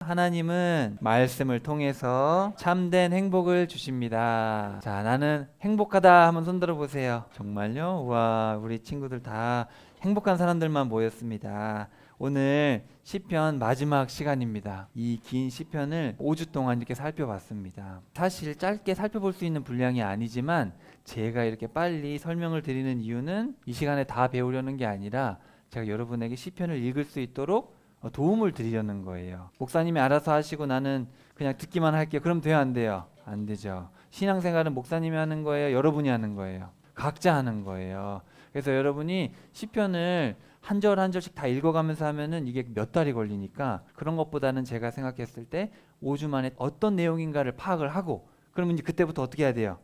하나님은 말씀을 통해서 참된 행복을 주십니다. 자, 나는 행복하다 한번 손 들어 보세요. 정말요? 와, 우리 친구들 다 행복한 사람들만 모였습니다. 오늘 시편 마지막 시간입니다. 이 긴 시편을 5주 동안 이렇게 살펴봤습니다. 사실 짧게 살펴볼 수 있는 분량이 아니지만 제가 이렇게 빨리 설명을 드리는 이유는 이 시간에 다 배우려는 게 아니라 제가 여러분에게 시편을 읽을 수 있도록 도움을 드리려는 거예요. 목사님이 알아서 하시고 나는 그냥 듣기만 할게요. 그럼 돼요, 안 돼요? 안 되죠. 신앙생활은 목사님이 하는 거예요, 여러분이 하는 거예요? 각자 하는 거예요. 그래서 여러분이 시편을 한 절 한 절씩 다 읽어가면서 하면은 이게 몇 달이 걸리니까 그런 것보다는 제가 생각했을 때 5주 만에 어떤 내용인가를 파악을 하고 그러면 이제 그때부터 어떻게 해야 돼요?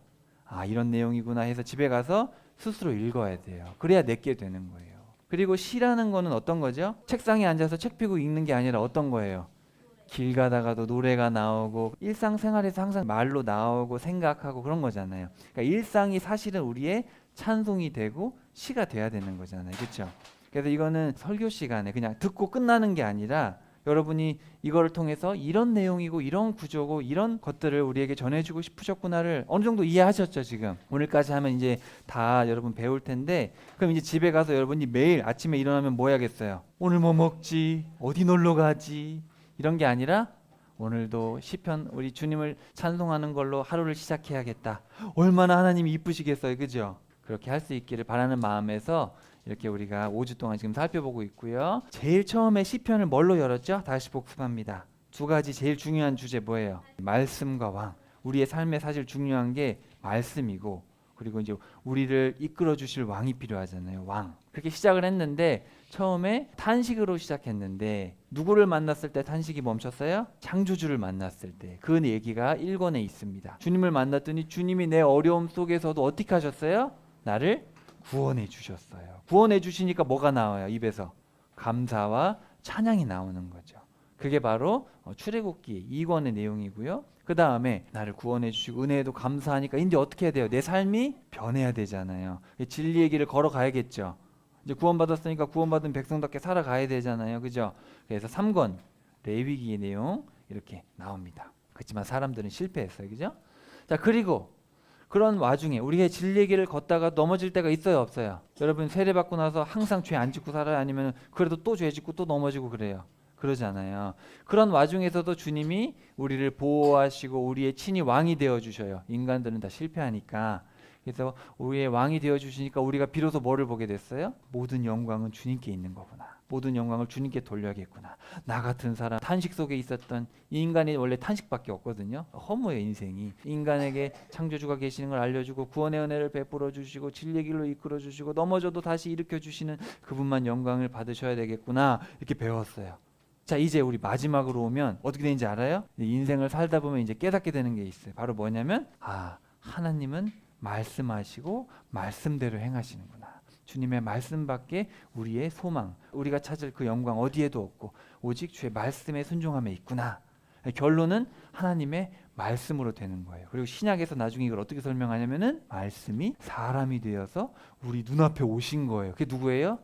아, 이런 내용이구나 해서 집에 가서 스스로 읽어야 돼요. 그래야 내게 되는 거예요. 그리고 시라는 거는 어떤 거죠? 책상에 앉아서 책 펴고 읽는 게 아니라 어떤 거예요? 길 가다가도 노래가 나오고 일상생활에서 항상 말로 나오고 생각하고 그런 거잖아요. 그러니까 일상이 사실은 우리의 찬송이 되고 시가 돼야 되는 거잖아요. 그렇죠? 그래서 이거는 설교 시간에 그냥 듣고 끝나는 게 아니라 여러분이 이거를 통해서 이런 내용이고 이런 구조고 이런 것들을 우리에게 전해주고 싶으셨구나를 어느 정도 이해하셨죠? 지금 오늘까지 하면 이제 다 여러분 배울 텐데, 그럼 이제 집에 가서 여러분이 매일 아침에 일어나면 뭐 해야겠어요? 오늘 뭐 먹지? 어디 놀러 가지? 이런 게 아니라 오늘도 시편 우리 주님을 찬송하는 걸로 하루를 시작해야겠다. 얼마나 하나님이 이쁘시겠어요, 그죠? 그렇게 할 수 있기를 바라는 마음에서 이렇게 우리가 5주 동안 지금 살펴보고 있고요. 제일 처음에 시편을 뭘로 열었죠? 다시 복습합니다. 두 가지 제일 중요한 주제 뭐예요? 말씀과 왕. 우리의 삶에 사실 중요한 게 말씀이고, 그리고 이제 우리를 이끌어 주실 왕이 필요하잖아요. 왕. 그렇게 시작을 했는데 처음에 탄식으로 시작했는데 누구를 만났을 때 탄식이 멈췄어요? 창조주를 만났을 때. 그 얘기가 1권에 있습니다. 주님을 만났더니 주님이 내 어려움 속에서도 어떻게 하셨어요? 나를 구원해 주셨어요. 구원해 주시니까 뭐가 나와요? 입에서 감사와 찬양이 나오는 거죠. 그게 바로 출애굽기 2권의 내용이고요. 그 다음에 나를 구원해 주시고 은혜에도 감사하니까 이제 어떻게 해야 돼요? 내 삶이 변해야 되잖아요. 진리의 길을 걸어가야겠죠. 이제 구원받았으니까 구원받은 백성답게 살아가야 되잖아요. 그죠? 그래서 3권 레위기의 내용 이렇게 나옵니다. 그렇지만 사람들은 실패했어요. 그죠? 자, 그리고 그런 와중에 우리의 진리의 길을 걷다가 넘어질 때가 있어요, 없어요? 여러분 세례받고 나서 항상 죄 안 짓고 살아요? 아니면 그래도 또 죄 짓고 또 넘어지고 그래요? 그러잖아요. 그런 와중에서도 주님이 우리를 보호하시고 우리의 친히 왕이 되어 주셔요. 인간들은 다 실패하니까. 그래서 우리의 왕이 되어 주시니까 우리가 비로소 뭐를 보게 됐어요? 모든 영광은 주님께 있는 거구나. 모든 영광을 주님께 돌려야겠구나. 나 같은 사람, 탄식 속에 있었던 이 인간이 원래 탄식밖에 없거든요. 허무의 인생이. 인간에게 창조주가 계시는 걸 알려주고 구원의 은혜를 베풀어 주시고 진리의 길로 이끌어 주시고 넘어져도 다시 일으켜 주시는 그분만 영광을 받으셔야 되겠구나. 이렇게 배웠어요. 자, 이제 우리 마지막으로 오면 어떻게 되는지 알아요? 인생을 살다 보면 이제 깨닫게 되는 게 있어요. 바로 뭐냐면 하나님은 말씀하시고 말씀대로 행하시는구나. 주님의 말씀밖에 우리의 소망, 우리가 찾을 그 영광 어디에도 없고 오직 주의 말씀에 순종함에 있구나. 결론은 하나님의 말씀으로 되는 거예요. 그리고 신약에서 나중에 이걸 어떻게 설명하냐면은 말씀이 사람이 되어서 우리 눈앞에 오신 거예요. 그게 누구예요?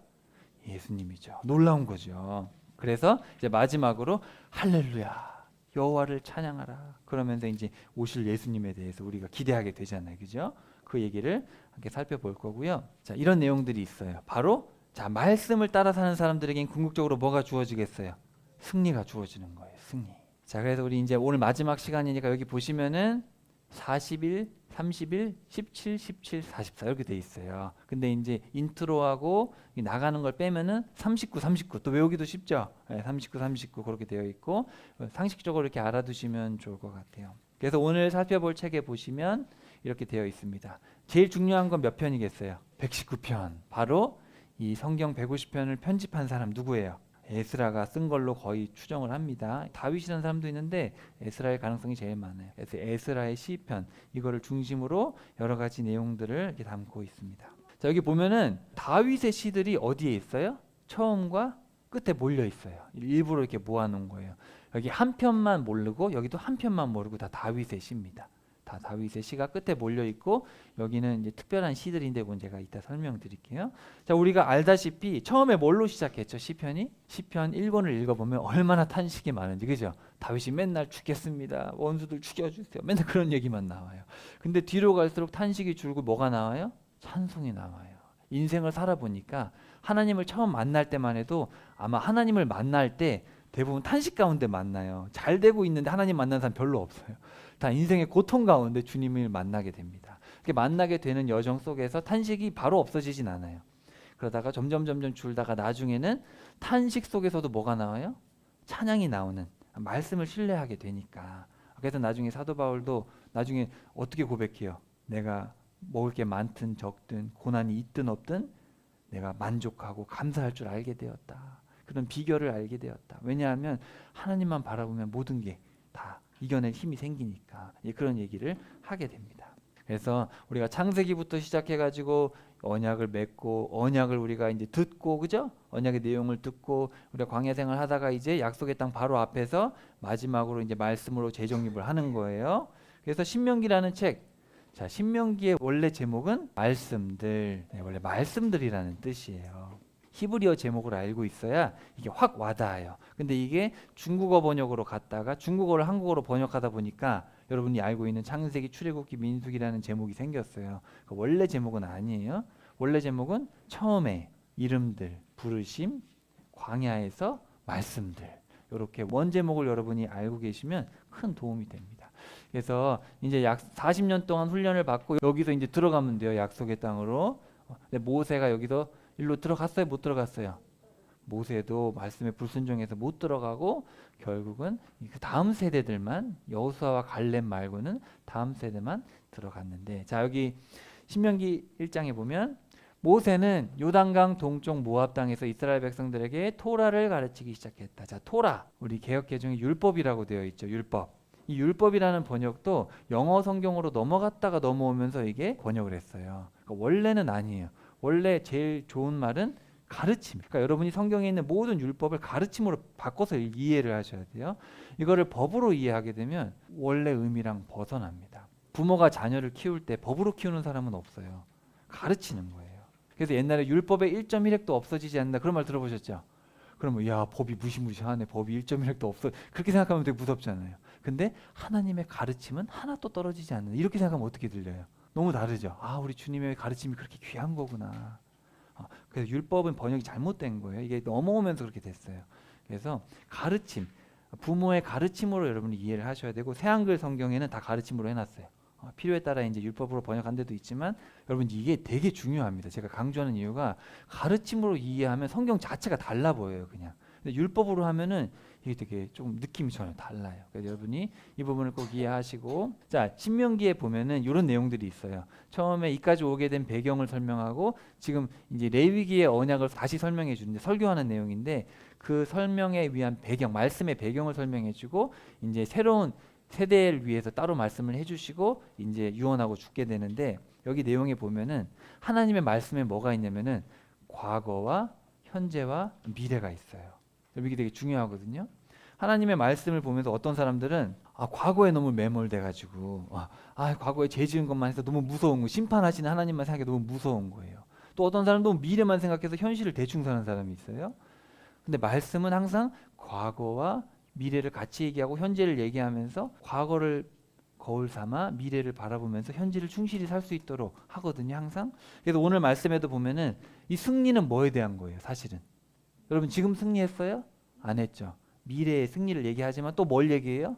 예수님이죠. 놀라운 거죠. 그래서 이제 마지막으로 할렐루야 여호와를 찬양하라 그러면서 이제 오실 예수님에 대해서 우리가 기대하게 되잖아요. 그죠? 그 얘기를 함께 살펴볼 거고요. 자, 이런 내용들이 있어요. 바로 자, 말씀을 따라 사는 사람들에겐 궁극적으로 뭐가 주어지겠어요? 승리가 주어지는 거예요. 승리. 자, 그래서 우리 이제 오늘 마지막 시간이니까 여기 보시면은 41, 31, 17, 17, 44 이렇게 돼 있어요. 근데 이제 인트로하고 나가는 걸 빼면은 39, 39 또 외우기도 쉽죠. 39, 39 그렇게 되어 있고 상식적으로 이렇게 알아두시면 좋을 것 같아요. 그래서 오늘 살펴볼 책에 보시면 이렇게 되어 있습니다. 제일 중요한 건 몇 편이겠어요? 119편. 바로 이 성경 150편을 편집한 사람 누구예요? 에스라가 쓴 걸로 거의 추정을 합니다. 다윗이라는 사람도 있는데 에스라의 가능성이 제일 많아요. 그래서 에스라의 시편 이거를 중심으로 여러 가지 내용들을 이렇게 담고 있습니다. 자, 여기 보면은 다윗의 시들이 어디에 있어요? 처음과 끝에 몰려 있어요. 일부러 이렇게 모아놓은 거예요. 여기 한 편만 모르고 여기도 한 편만 모르고 다 다윗의 시입니다. 다 다윗의 시가 끝에 몰려 있고 여기는 이제 특별한 시들인데 그건 제가 이따 설명드릴게요. 자, 우리가 알다시피 처음에 뭘로 시작했죠? 시편 1권을 읽어보면 얼마나 탄식이 많은지, 그죠? 다윗이 맨날 죽겠습니다, 원수들 죽여주세요, 맨날 그런 얘기만 나와요. 근데 뒤로 갈수록 탄식이 줄고 뭐가 나와요? 찬송이 나와요. 인생을 살아보니까 하나님을 처음 만날 때만 해도 아마 하나님을 만날 때 대부분 탄식 가운데 만나요. 잘 되고 있는데 하나님 만난 사람 별로 없어요. 다 인생의 고통 가운데 주님을 만나게 됩니다. 이렇게 만나게 되는 여정 속에서 탄식이 바로 없어지진 않아요. 그러다가 점점 줄다가 나중에는 탄식 속에서도 뭐가 나와요? 찬양이 나오는, 말씀을 신뢰하게 되니까. 그래서 나중에 사도 바울도 나중에 어떻게 고백해요? 내가 먹을 게 많든 적든 고난이 있든 없든 내가 만족하고 감사할 줄 알게 되었다. 그런 비결을 알게 되었다. 왜냐하면 하나님만 바라보면 모든 게 다 이겨낼 힘이 생기니까. 그런 얘기를 하게 됩니다. 그래서 우리가 창세기부터 시작해가지고 언약을 맺고 언약을 우리가 이제 듣고, 그죠? 언약의 내용을 듣고 우리가 광야 생활 하다가 이제 약속의 땅 바로 앞에서 마지막으로 이제 말씀으로 재정립을 하는 거예요. 그래서 신명기라는 책, 자, 신명기의 원래 제목은 말씀들, 원래 말씀들이라는 뜻이에요. 히브리어 제목을 알고 있어야 이게 확 와닿아요. 근데 이게 중국어 번역으로 갔다가 중국어를 한국어로 번역하다 보니까 여러분이 알고 있는 창세기, 출애굽기, 민수기라는 제목이 생겼어요. 원래 제목은 아니에요. 원래 제목은 처음에 이름들, 부르심, 광야에서 말씀들, 이렇게 원 제목을 여러분이 알고 계시면 큰 도움이 됩니다. 그래서 이제 약 40년 동안 훈련을 받고 여기서 이제 들어가면 돼요. 약속의 땅으로. 근데 모세가 여기서 일로 들어갔어요? 못 들어갔어요? 모세도 말씀에 불순종해서 못 들어가고 결국은 그 다음 세대들만, 여호수아와 갈렙 말고는 다음 세대만 들어갔는데, 자, 여기 신명기 1장에 보면 모세는 요단강 동쪽 모압 땅에서 이스라엘 백성들에게 토라를 가르치기 시작했다. 자, 토라, 우리 개역개정에 율법이라고 되어 있죠. 율법. 이 율법이라는 번역도 영어 성경으로 넘어갔다가 넘어오면서 이게 번역을 했어요. 그러니까 원래는 아니에요. 원래 제일 좋은 말은 가르침. 그러니까 여러분이 성경에 있는 모든 율법을 가르침으로 바꿔서 이해를 하셔야 돼요. 이거를 법으로 이해하게 되면 원래 의미랑 벗어납니다. 부모가 자녀를 키울 때 법으로 키우는 사람은 없어요. 가르치는 거예요. 그래서 옛날에 율법의 1.1획도 없어지지 않는다, 그런 말 들어보셨죠? 그러면 야, 법이 무시무시하네, 법이 1.1획도 없어, 그렇게 생각하면 되게 무섭잖아요. 근데 하나님의 가르침은 하나도 떨어지지 않는다, 이렇게 생각하면 어떻게 들려요? 너무 다르죠. 아, 우리 주님의 가르침이 그렇게 귀한 거구나. 그래서 율법은 번역이 잘못된 거예요. 이게 넘어오면서 그렇게 됐어요. 그래서 가르침, 부모의 가르침으로 여러분이 이해를 하셔야 되고, 새한글 성경에는 다 가르침으로 해놨어요. 필요에 따라 이제 율법으로 번역한 데도 있지만 여러분 이게 되게 중요합니다. 제가 강조하는 이유가 가르침으로 이해하면 성경 자체가 달라 보여요, 그냥. 근데 율법으로 하면은 이게 되게 조금 느낌이 전혀 달라요. 그래서 여러분이 이 부분을 꼭 이해하시고, 자, 신명기에 보면은 이런 내용들이 있어요. 처음에 이까지 오게 된 배경을 설명하고 지금 이제 레위기의 언약을 다시 설명해 주는데, 설교하는 내용인데 그 설명에 위한 배경, 말씀의 배경을 설명해 주고 이제 새로운 세대를 위해서 따로 말씀을 해주시고 이제 유언하고 죽게 되는데, 여기 내용에 보면은 하나님의 말씀에 뭐가 있냐면은 과거와 현재와 미래가 있어요. 이게 되게 중요하거든요. 하나님의 말씀을 보면서 어떤 사람들은 과거에 너무 매몰돼 가지고 과거에 죄 지은 것만 해서 너무 무서운 거, 심판하시는 하나님만 생각해 너무 무서운 거예요. 또 어떤 사람은 너무 미래만 생각해서 현실을 대충 사는 사람이 있어요. 근데 말씀은 항상 과거와 미래를 같이 얘기하고 현재를 얘기하면서 과거를 거울 삼아 미래를 바라보면서 현재를 충실히 살 수 있도록 하거든요, 항상. 그래서 오늘 말씀에도 보면은 이 승리는 뭐에 대한 거예요, 사실은. 여러분 지금 승리했어요? 안 했죠. 미래의 승리를 얘기하지만 또 뭘 얘기해요?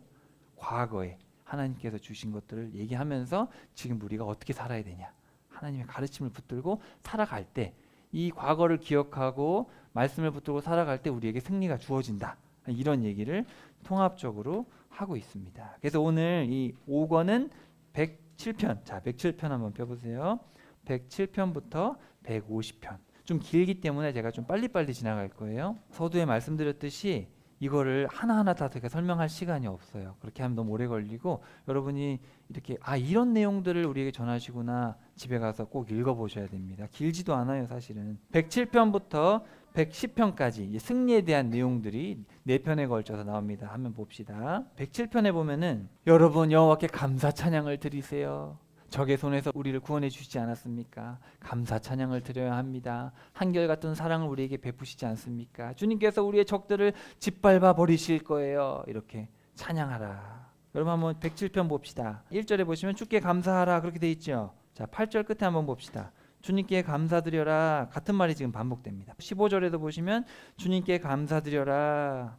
과거에 하나님께서 주신 것들을 얘기하면서 지금 우리가 어떻게 살아야 되냐, 하나님의 가르침을 붙들고 살아갈 때, 이 과거를 기억하고 말씀을 붙들고 살아갈 때 우리에게 승리가 주어진다, 이런 얘기를 통합적으로 하고 있습니다. 그래서 오늘 이 5권은 107편, 자 107편 한번 펴보세요. 107편부터 150편. 좀 길기 때문에 제가 좀 빨리빨리 지나갈 거예요. 서두에 말씀드렸듯이 이거를 하나하나 다 제가 설명할 시간이 없어요. 그렇게 하면 너무 오래 걸리고, 여러분이 이렇게 이런 내용들을 우리에게 전하시구나, 집에 가서 꼭 읽어보셔야 됩니다. 길지도 않아요, 사실은. 107편부터 110편까지 승리에 대한 내용들이 4편에 걸쳐서 나옵니다. 한번 봅시다. 107편에 보면은 여러분 여호와께 감사 찬양을 드리세요. 적의 손에서 우리를 구원해 주시지 않았습니까? 감사 찬양을 드려야 합니다. 한결같은 사랑을 우리에게 베푸시지 않습니까? 주님께서 우리의 적들을 짓밟아 버리실 거예요. 이렇게 찬양하라. 여러분 한번 107편 봅시다. 1절에 보시면 주께 감사하라 그렇게 돼 있죠. 자, 8절 끝에 한번 봅시다. 주님께 감사드려라. 같은 말이 지금 반복됩니다. 15절에도 보시면 주님께 감사드려라.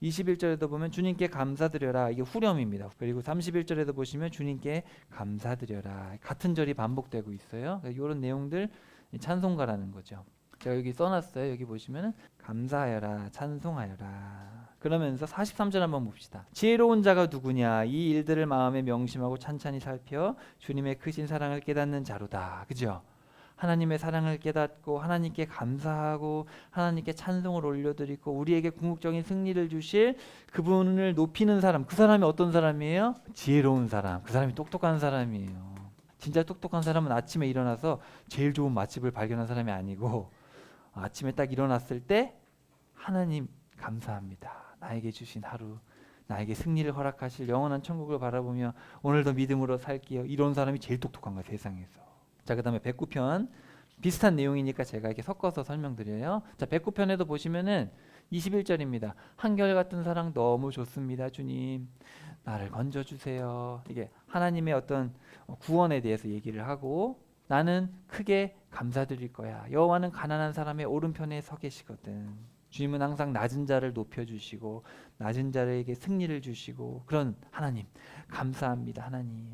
21절에도 보면 주님께 감사드려라. 이게 후렴입니다. 그리고 31절에도 보시면 주님께 감사드려라. 같은 절이 반복되고 있어요. 이런 내용들 찬송가라는 거죠. 제가 여기 써놨어요. 여기 보시면 감사하여라, 찬송하여라. 그러면서 43절 한번 봅시다. 지혜로운 자가 누구냐? 이 일들을 마음에 명심하고 찬찬히 살펴 주님의 크신 사랑을 깨닫는 자로다. 그죠? 하나님의 사랑을 깨닫고 하나님께 감사하고 하나님께 찬송을 올려드리고 우리에게 궁극적인 승리를 주실 그분을 높이는 사람. 그 사람이 어떤 사람이에요? 지혜로운 사람. 그 사람이 똑똑한 사람이에요. 진짜 똑똑한 사람은 아침에 일어나서 제일 좋은 맛집을 발견한 사람이 아니고 아침에 딱 일어났을 때 하나님 감사합니다. 나에게 주신 하루, 나에게 승리를 허락하실 영원한 천국을 바라보며 오늘도 믿음으로 살게요. 이런 사람이 제일 똑똑한 거예요, 세상에서. 자, 그다음에 109편 비슷한 내용이니까 제가 이렇게 섞어서 설명드려요. 자, 109편에도 보시면은 21절입니다. 한결같은 사랑 너무 좋습니다. 주님 나를 건져주세요. 이게 하나님의 어떤 구원에 대해서 얘기를 하고 나는 크게 감사드릴 거야. 여호와는 가난한 사람의 오른편에 서 계시거든. 주님은 항상 낮은 자를 높여주시고 낮은 자에게 승리를 주시고 그런 하나님 감사합니다. 하나님.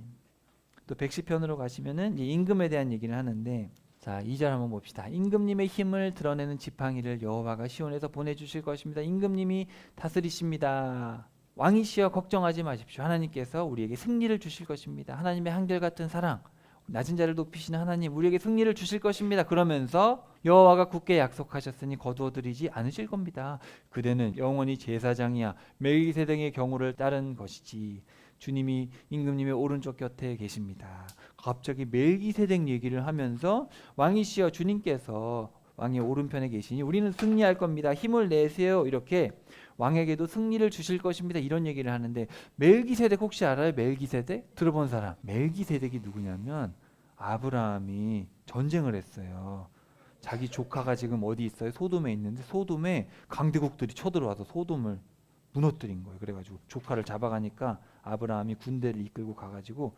또 110편으로 가시면은 임금에 대한 얘기를 하는데 자, 2절 한번 봅시다. 임금님의 힘을 드러내는 지팡이를 여호와가 시온에서 보내주실 것입니다. 임금님이 다스리십니다. 왕이시여 걱정하지 마십시오. 하나님께서 우리에게 승리를 주실 것입니다. 하나님의 한결같은 사랑, 낮은 자를 높이시는 하나님 우리에게 승리를 주실 것입니다. 그러면서 여호와가 굳게 약속하셨으니 거두어들이지 않으실 겁니다. 그대는 영원히 제사장이야 멜기세덱의 경호를 따른 것이지. 주님이 임금님의 오른쪽 곁에 계십니다. 갑자기 멜기세덱 얘기를 하면서 왕이시여 주님께서 왕의 오른편에 계시니 우리는 승리할 겁니다. 힘을 내세요. 이렇게 왕에게도 승리를 주실 것입니다. 이런 얘기를 하는데 멜기세덱 혹시 알아요? 멜기세덱? 들어본 사람. 멜기세덱이 누구냐면 아브라함이 전쟁을 했어요. 자기 조카가 지금 어디 있어요? 소돔에 있는데 소돔에 강대국들이 쳐들어와서 소돔을 무너뜨린 거예요. 그래가지고 조카를 잡아가니까 아브라함이 군대를 이끌고 가가지고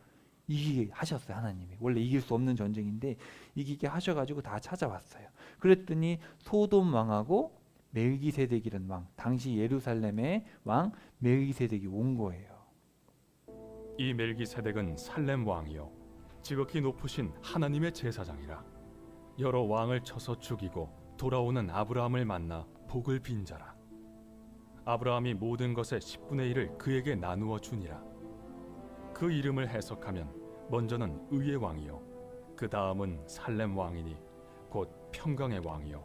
이기게 하셨어요. 하나님이. 원래 이길 수 없는 전쟁인데 이기게 하셔가지고 다 찾아왔어요. 그랬더니 소돔 왕하고 멜기세덱이라는 왕, 당시 예루살렘의 왕 멜기세덱이 온 거예요. 이 멜기세덱은 살렘 왕이요 지극히 높으신 하나님의 제사장이라. 여러 왕을 쳐서 죽이고 돌아오는 아브라함을 만나 복을 빈 자라. 아브라함이 모든 것의 10분의 1을 그에게 나누어 주니라. 그 이름을 해석하면 먼저는 의의 왕이요 그 다음은 살렘 왕이니 곧 평강의 왕이요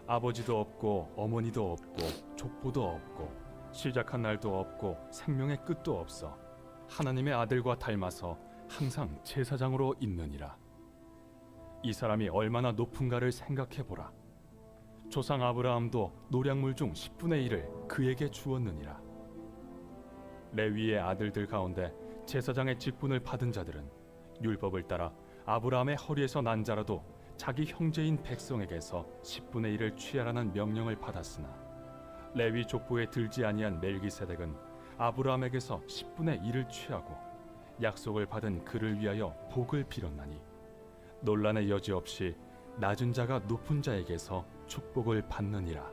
아버지도 없고 어머니도 없고 족보도 없고 시작한 날도 없고 생명의 끝도 없어 하나님의 아들과 닮아서 항상 제사장으로 있느니라. 이 사람이 얼마나 높은가를 생각해보라. 조상 아브라함도 노량물 중 10분의 1을 그에게 주었느니라. 레위의 아들들 가운데 제사장의 직분을 받은 자들은 율법을 따라 아브라함의 허리에서 난 자라도 자기 형제인 백성에게서 10분의 1을 취하라는 명령을 받았으나 레위 족보에 들지 아니한 멜기세덱은 아브라함에게서 10분의 1을 취하고 약속을 받은 그를 위하여 복을 빌었나니 논란의 여지 없이 낮은 자가 높은 자에게서 축복을 받느니라.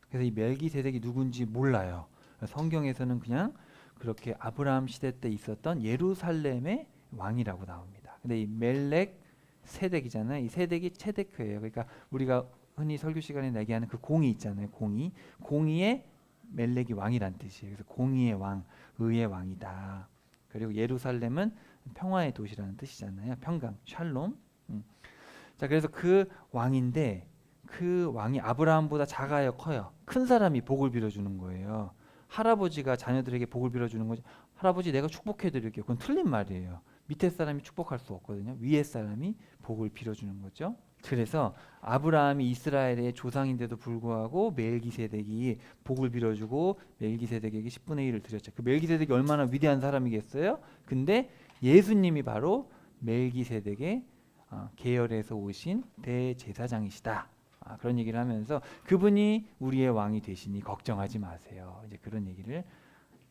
그래서 이 멜기세덱이 누군지 몰라요. 성경에서는 그냥 그렇게 아브라함 시대 때 있었던 예루살렘의 왕이라고 나옵니다. 근데 이 멜렉 세덱이잖아요. 이 세덱이 체데크예요. 그러니까 우리가 흔히 설교 시간에 얘기하는 그 공의 있잖아요. 공의의 멜렉이 왕이란 뜻이에요. 그래서 공의의 왕, 의의 왕이다. 그리고 예루살렘은 평화의 도시라는 뜻이잖아요. 평강, 샬롬. 자, 그래서 그 왕인데 그 왕이 아브라함보다 작아요, 커요? 큰 사람이 복을 빌어주는 거예요. 할아버지가 자녀들에게 복을 빌어주는 거지. 할아버지 내가 축복해드릴게요. 그건 틀린 말이에요. 밑에 사람이 축복할 수 없거든요. 위에 사람이 복을 빌어주는 거죠. 그래서 아브라함이 이스라엘의 조상인데도 불구하고 멜기세덱이 복을 빌어주고 멜기세덱에게 10분의 1을 드렸죠. 그 멜기세덱이 얼마나 위대한 사람이겠어요? 근데 예수님이 바로 멜기세덱의 계열에서 오신 대제사장이시다. 그런 얘기를 하면서 그분이 우리의 왕이 되시니 걱정하지 마세요. 이제 그런 얘기를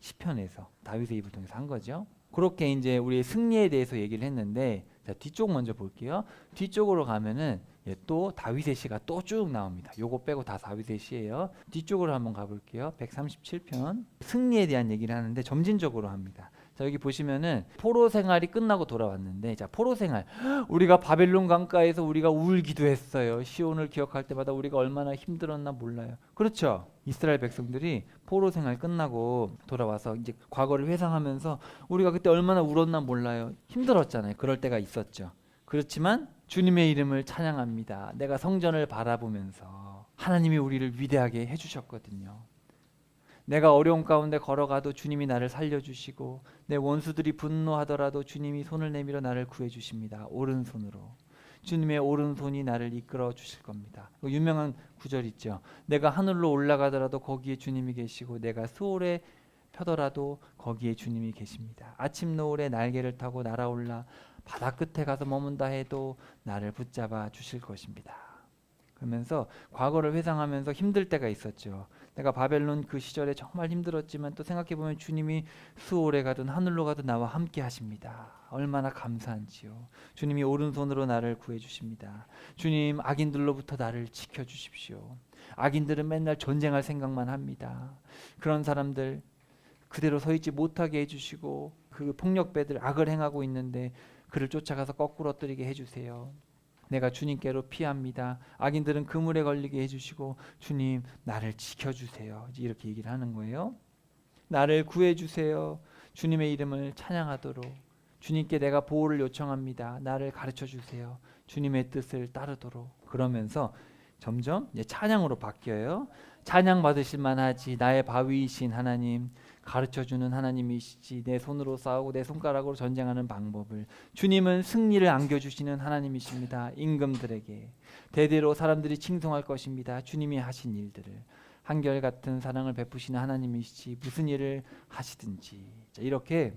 시편에서 다윗의 입을 통해서 한 거죠. 그렇게 이제 우리의 승리에 대해서 얘기를 했는데, 자, 뒤쪽 먼저 볼게요. 뒤쪽으로 가면은 또 다윗의 시가 또 쭉 나옵니다. 요거 빼고 다 다윗의 시예요. 뒤쪽으로 한번 가볼게요. 137편 승리에 대한 얘기를 하는데 점진적으로 합니다. 자, 여기 보시면은 포로 생활이 끝나고 돌아왔는데, 자, 포로 생활, 우리가 바벨론 강가에서 우리가 울기도 했어요. 시온을 기억할 때마다 우리가 얼마나 힘들었나 몰라요. 그렇죠? 이스라엘 백성들이 포로 생활 끝나고 돌아와서 이제 과거를 회상하면서 우리가 그때 얼마나 울었나 몰라요. 힘들었잖아요. 그럴 때가 있었죠. 그렇지만 주님의 이름을 찬양합니다. 내가 성전을 바라보면서 하나님이 우리를 위대하게 해주셨거든요. 내가 어려움 가운데 걸어가도 주님이 나를 살려주시고 내 원수들이 분노하더라도 주님이 손을 내밀어 나를 구해주십니다. 오른손으로. 주님의 오른손이 나를 이끌어 주실 겁니다. 유명한 구절 있죠. 내가 하늘로 올라가더라도 거기에 주님이 계시고 내가 수월에 펴더라도 거기에 주님이 계십니다. 아침 노을에 날개를 타고 날아올라 바다 끝에 가서 머문다 해도 나를 붙잡아 주실 것입니다. 그러면서 과거를 회상하면서 힘들 때가 있었죠. 내가 바벨론 그 시절에 정말 힘들었지만 또 생각해보면 주님이 수월에 가든 하늘로 가든 나와 함께 하십니다. 얼마나 감사한지요. 주님이 오른손으로 나를 구해주십니다. 주님, 악인들로부터 나를 지켜주십시오. 악인들은 맨날 전쟁할 생각만 합니다. 그런 사람들 그대로 서 있지 못하게 해주시고 그 폭력배들 악을 행하고 있는데 그를 쫓아가서 거꾸로 엎드리게 해주세요. 내가 주님께로 피합니다. 악인들은 그물에 걸리게 해주시고 주님 나를 지켜주세요. 이렇게 얘기를 하는 거예요. 나를 구해주세요. 주님의 이름을 찬양하도록 주님께 내가 보호를 요청합니다. 나를 가르쳐주세요. 주님의 뜻을 따르도록. 그러면서 점점 이제 찬양으로 바뀌어요. 찬양 받으실 만하지. 나의 바위이신 하나님, 가르쳐주는 하나님이시지. 내 손으로 싸우고 내 손가락으로 전쟁하는 방법을. 주님은 승리를 안겨주시는 하나님이십니다. 임금들에게 대대로 사람들이 칭송할 것입니다. 주님이 하신 일들을. 한결같은 사랑을 베푸시는 하나님이시지 무슨 일을 하시든지. 자, 이렇게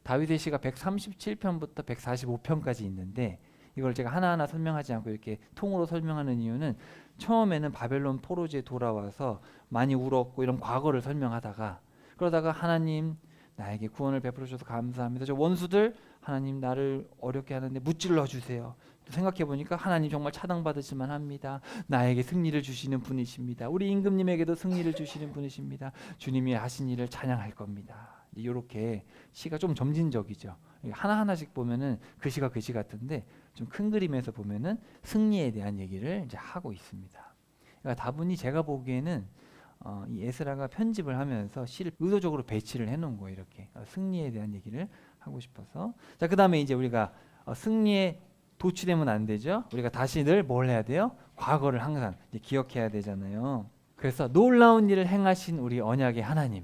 다윗의 시가 137편부터 145편까지 있는데 이걸 제가 하나하나 설명하지 않고 이렇게 통으로 설명하는 이유는 처음에는 바벨론 포로지에 돌아와서 많이 울었고 이런 과거를 설명하다가 그러다가 하나님 나에게 구원을 베풀어 주셔서 감사합니다. 저 원수들 하나님 나를 어렵게 하는데 무찔러 주세요. 또 생각해 보니까 하나님 정말 차당받으실 만합니다. 나에게 승리를 주시는 분이십니다. 우리 임금님에게도 승리를 주시는 분이십니다. 주님이 하신 일을 찬양할 겁니다. 이렇게 시가 좀 점진적이죠. 하나하나씩 보면은 그 시가 그 시 같은데 좀 큰 그림에서 보면은 승리에 대한 얘기를 이제 하고 있습니다. 그러니까 다분히 제가 보기에는 이 에스라가 편집을 하면서 시를 의도적으로 배치를 해놓은 거예요. 이렇게 승리에 대한 얘기를 하고 싶어서. 자, 그 다음에 이제 우리가 승리에 도취되면 안 되죠. 우리가 다시 늘 뭘 해야 돼요? 과거를 항상 이제 기억해야 되잖아요. 그래서 놀라운 일을 행하신 우리 언약의 하나님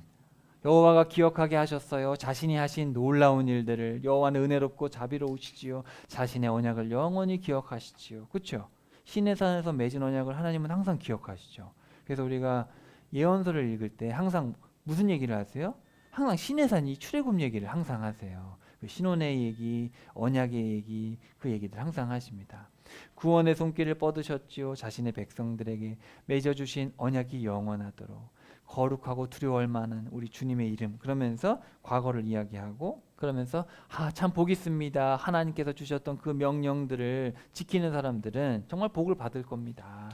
여호와가 기억하게 하셨어요. 자신이 하신 놀라운 일들을. 여호와는 은혜롭고 자비로우시지요. 자신의 언약을 영원히 기억하시지요. 그렇죠? 시내산에서 맺은 언약을 하나님은 항상 기억하시죠. 그래서 우리가 예언서를 읽을 때 항상 무슨 얘기를 하세요? 항상 시내산이 출애굽 얘기를 항상 하세요. 그 신혼의 얘기, 언약의 얘기, 그 얘기들 항상 하십니다. 구원의 손길을 뻗으셨지요. 자신의 백성들에게 맺어주신 언약이 영원하도록. 거룩하고 두려워할 만한 우리 주님의 이름. 그러면서 과거를 이야기하고 그러면서 참 복 있습니다. 하나님께서 주셨던 그 명령들을 지키는 사람들은 정말 복을 받을 겁니다.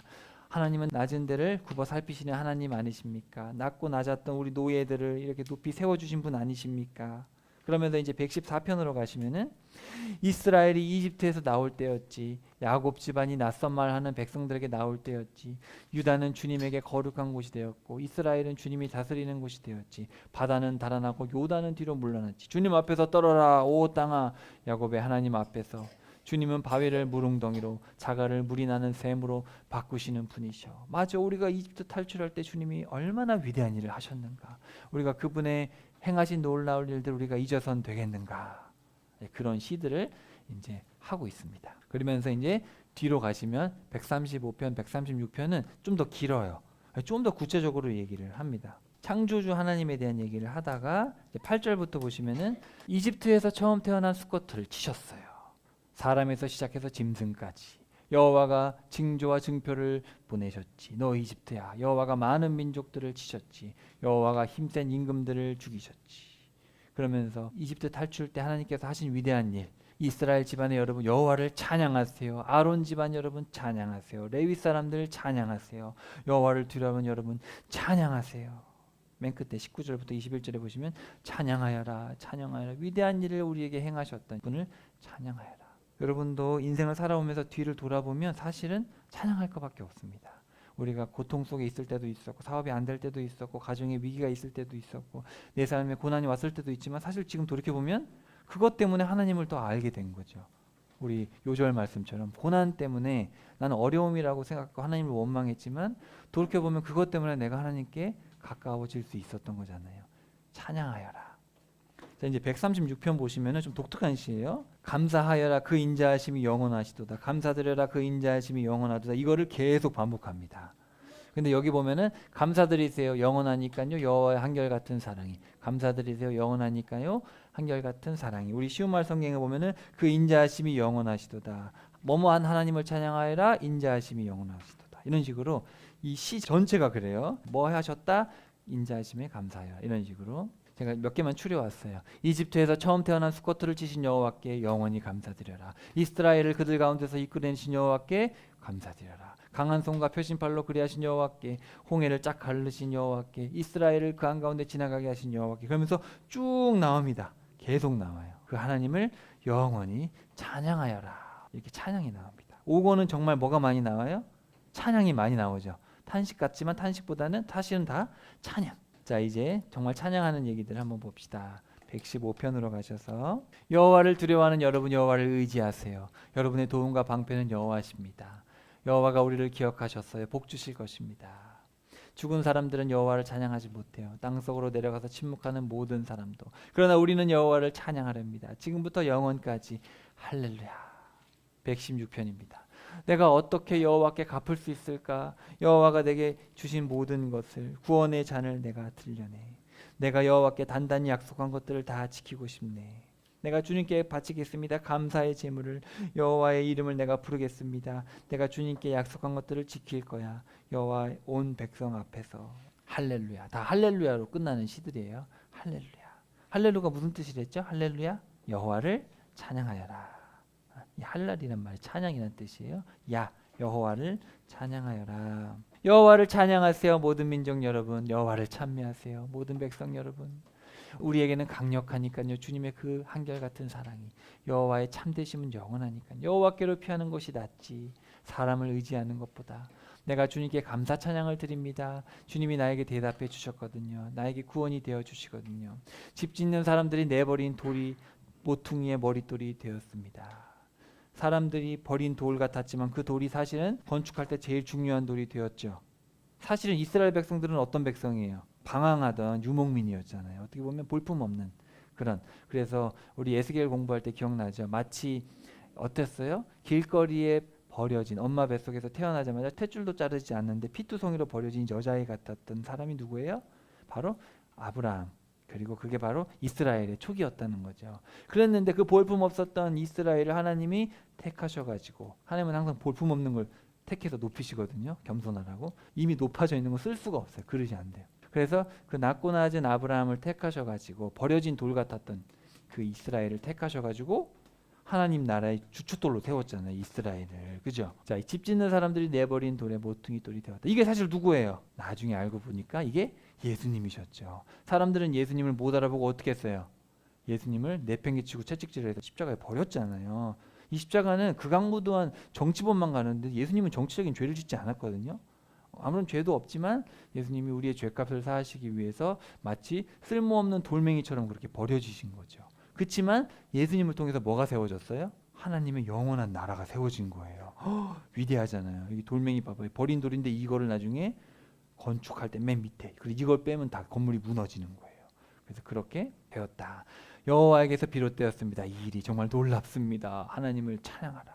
하나님은 낮은 데를 굽어 살피시는 하나님 아니십니까? 낮고 낮았던 우리 노예들을 이렇게 높이 세워주신 분 아니십니까? 그러면서 이제 114편으로 가시면은 이스라엘이 이집트에서 나올 때였지. 야곱 집안이 낯선 말하는 백성들에게 나올 때였지. 유다는 주님에게 거룩한 곳이 되었고 이스라엘은 주님이 다스리는 곳이 되었지. 바다는 달아나고 요단은 뒤로 물러났지. 주님 앞에서 떨어라 오 땅아. 야곱의 하나님 앞에서. 주님은 바위를 무릉덩이로 자갈을 물이 나는 샘으로 바꾸시는 분이셔. 맞아, 우리가 이집트 탈출할 때 주님이 얼마나 위대한 일을 하셨는가. 우리가 그분의 행하신 놀라운 일들 우리가 잊어선 되겠는가. 그런 시들을 이제 하고 있습니다. 그러면서 이제 뒤로 가시면 135편, 136편은 좀 더 길어요. 좀 더 구체적으로 얘기를 합니다. 창조주 하나님에 대한 얘기를 하다가 이제 8절부터 보시면은 이집트에서 처음 태어난 수컷을 치셨어요. 사람에서 시작해서 짐승까지. 여호와가 징조와 증표를 보내셨지. 너 이집트야. 여호와가 많은 민족들을 치셨지. 여호와가 힘센 임금들을 죽이셨지. 그러면서 이집트 탈출 때 하나님께서 하신 위대한 일, 이스라엘 집안의 여러분 여호와를 찬양하세요. 아론 집안 여러분 찬양하세요. 레위 사람들 찬양하세요. 여호와를 두려워하는 여러분 찬양하세요. 맨 끝에 19절부터 21절에 보시면 찬양하여라 찬양하여라 위대한 일을 우리에게 행하셨던 분을 찬양하여라. 여러분도 인생을 살아오면서 뒤를 돌아보면 사실은 찬양할 것밖에 없습니다. 우리가 고통 속에 있을 때도 있었고 사업이 안 될 때도 있었고 가정에 위기가 있을 때도 있었고 내 삶에 고난이 왔을 때도 있지만 사실 지금 돌이켜보면 그것 때문에 하나님을 더 알게 된 거죠. 우리 요절 말씀처럼 고난 때문에 나는 어려움이라고 생각하고 하나님을 원망했지만 돌이켜보면 그것 때문에 내가 하나님께 가까워질 수 있었던 거잖아요. 찬양하여라. 자, 이제 136편 보시면은 좀 독특한 시예요. 감사하여라 그 인자하심이 영원하시도다. 감사드려라 그 인자하심이 영원하도다. 이거를 계속 반복합니다. 근데 여기 보면은 감사드리세요 영원하니까요 여호와의 한결같은 사랑이. 감사드리세요 영원하니까요 한결같은 사랑이. 우리 쉬운 말 성경에 보면은 그 인자하심이 영원하시도다. 뭐뭐한 하나님을 찬양하여라 인자하심이 영원하시도다. 이런 식으로 이 시 전체가 그래요. 뭐 하셨다? 인자하심에 감사하여라. 이런 식으로 제가 몇 개만 추려왔어요. 이집트에서 처음 태어난 수컷들을 치신 여호와께 영원히 감사드려라. 이스라엘을 그들 가운데서 이끌어내신 여호와께 감사드려라. 강한 손과 표심팔로 그리하신 여호와께, 홍해를 쫙 가르신 여호와께, 이스라엘을 그 한가운데 지나가게 하신 여호와께. 그러면서 쭉 나옵니다. 계속 나와요. 그 하나님을 영원히 찬양하여라. 이렇게 찬양이 나옵니다. 5권은 정말 뭐가 많이 나와요? 찬양이 많이 나오죠. 탄식 같지만 탄식보다는 사실은 다 찬양. 자, 이제 정말 찬양하는 얘기들 한번 봅시다. 115편으로 가셔서 여호와를 두려워하는 여러분 여호와를 의지하세요. 여러분의 도움과 방패는 여호와십니다. 여호와가 우리를 기억하셨어요. 복 주실 것입니다. 죽은 사람들은 여호와를 찬양하지 못해요. 땅속으로 내려가서 침묵하는 모든 사람도. 그러나 우리는 여호와를 찬양하렵니다. 지금부터 영원까지. 할렐루야. 116편입니다. 내가 어떻게 여호와께 갚을 수 있을까? 여호와가 내게 주신 모든 것을 구원의 잔을 내가 들려내. 내가 여호와께 단단히 약속한 것들을 다 지키고 싶네. 내가 주님께 바치겠습니다. 감사의 제물을 여호와의 이름을 내가 부르겠습니다. 내가 주님께 약속한 것들을 지킬 거야. 여호와 온 백성 앞에서. 할렐루야. 다 할렐루야로 끝나는 시들이에요. 할렐루야. 할렐루가 무슨 뜻이랬죠? 할렐루야. 여호와를 찬양하여라. 이 할랄이란 말이 찬양이라는 뜻이에요. 야 여호와를 찬양하여라. 여호와를 찬양하세요 모든 민족 여러분. 여호와를 찬미하세요 모든 백성 여러분. 우리에게는 강력하니까요. 주님의 그 한결같은 사랑이. 여호와의 참되심은 영원하니까요. 여호와께로 피하는 것이 낫지 사람을 의지하는 것보다. 내가 주님께 감사 찬양을 드립니다. 주님이 나에게 대답해 주셨거든요. 나에게 구원이 되어 주시거든요. 집 짓는 사람들이 내버린 돌이 모퉁이의 머릿돌이 되었습니다. 사람들이 버린 돌 같았지만 그 돌이 사실은 건축할 때 제일 중요한 돌이 되었죠. 사실은 이스라엘 백성들은 어떤 백성이에요? 방황하던 유목민이었잖아요. 어떻게 보면 볼품없는 그런. 그래서 우리 에스겔 공부할 때 기억나죠? 마치 어땠어요? 길거리에 버려진 엄마 뱃속에서 태어나자마자 탯줄도 자르지 않는데 피투성이로 버려진 여자애 같았던 사람이 누구예요? 바로 아브라함. 그리고 그게 바로 이스라엘의 촉이었다는 거죠. 그랬는데 그 볼품없었던 이스라엘을 하나님이 택하셔가지고, 하나님은 항상 볼품없는 걸 택해서 높이시거든요. 겸손하라고. 이미 높아져 있는 거 쓸 수가 없어요. 그러지 안 돼요. 그래서 그 낮고 낮은 아브라함을 택하셔가지고 버려진 돌 같았던 그 이스라엘을 택하셔가지고 하나님 나라의 주춧돌로 세웠잖아요. 이스라엘을. 그죠? 자, 집 짓는 사람들이 내버린 돌에 모퉁이 돌이 되었다. 이게 사실 누구예요? 나중에 알고 보니까 이게 예수님이셨죠. 사람들은 예수님을 못 알아보고 어떻게 했어요? 예수님을 내팽개치고 채찍질해서 십자가에 버렸잖아요. 이 십자가는 극악무도한 정치범만 가는데 예수님은 정치적인 죄를 짓지 않았거든요. 아무런 죄도 없지만 예수님이 우리의 죄값을 사하시기 위해서 마치 쓸모없는 돌멩이처럼 그렇게 버려지신 거죠. 그렇지만 예수님을 통해서 뭐가 세워졌어요? 하나님의 영원한 나라가 세워진 거예요. 위대하잖아요. 이 돌멩이 봐봐요. 버린 돌인데 이거를 나중에 건축할 때 맨 밑에, 그리고 이걸 빼면 다 건물이 무너지는 거예요. 그래서 그렇게 되었다. 여호와에게서 비롯되었습니다. 이 일이 정말 놀랍습니다. 하나님을 찬양하라.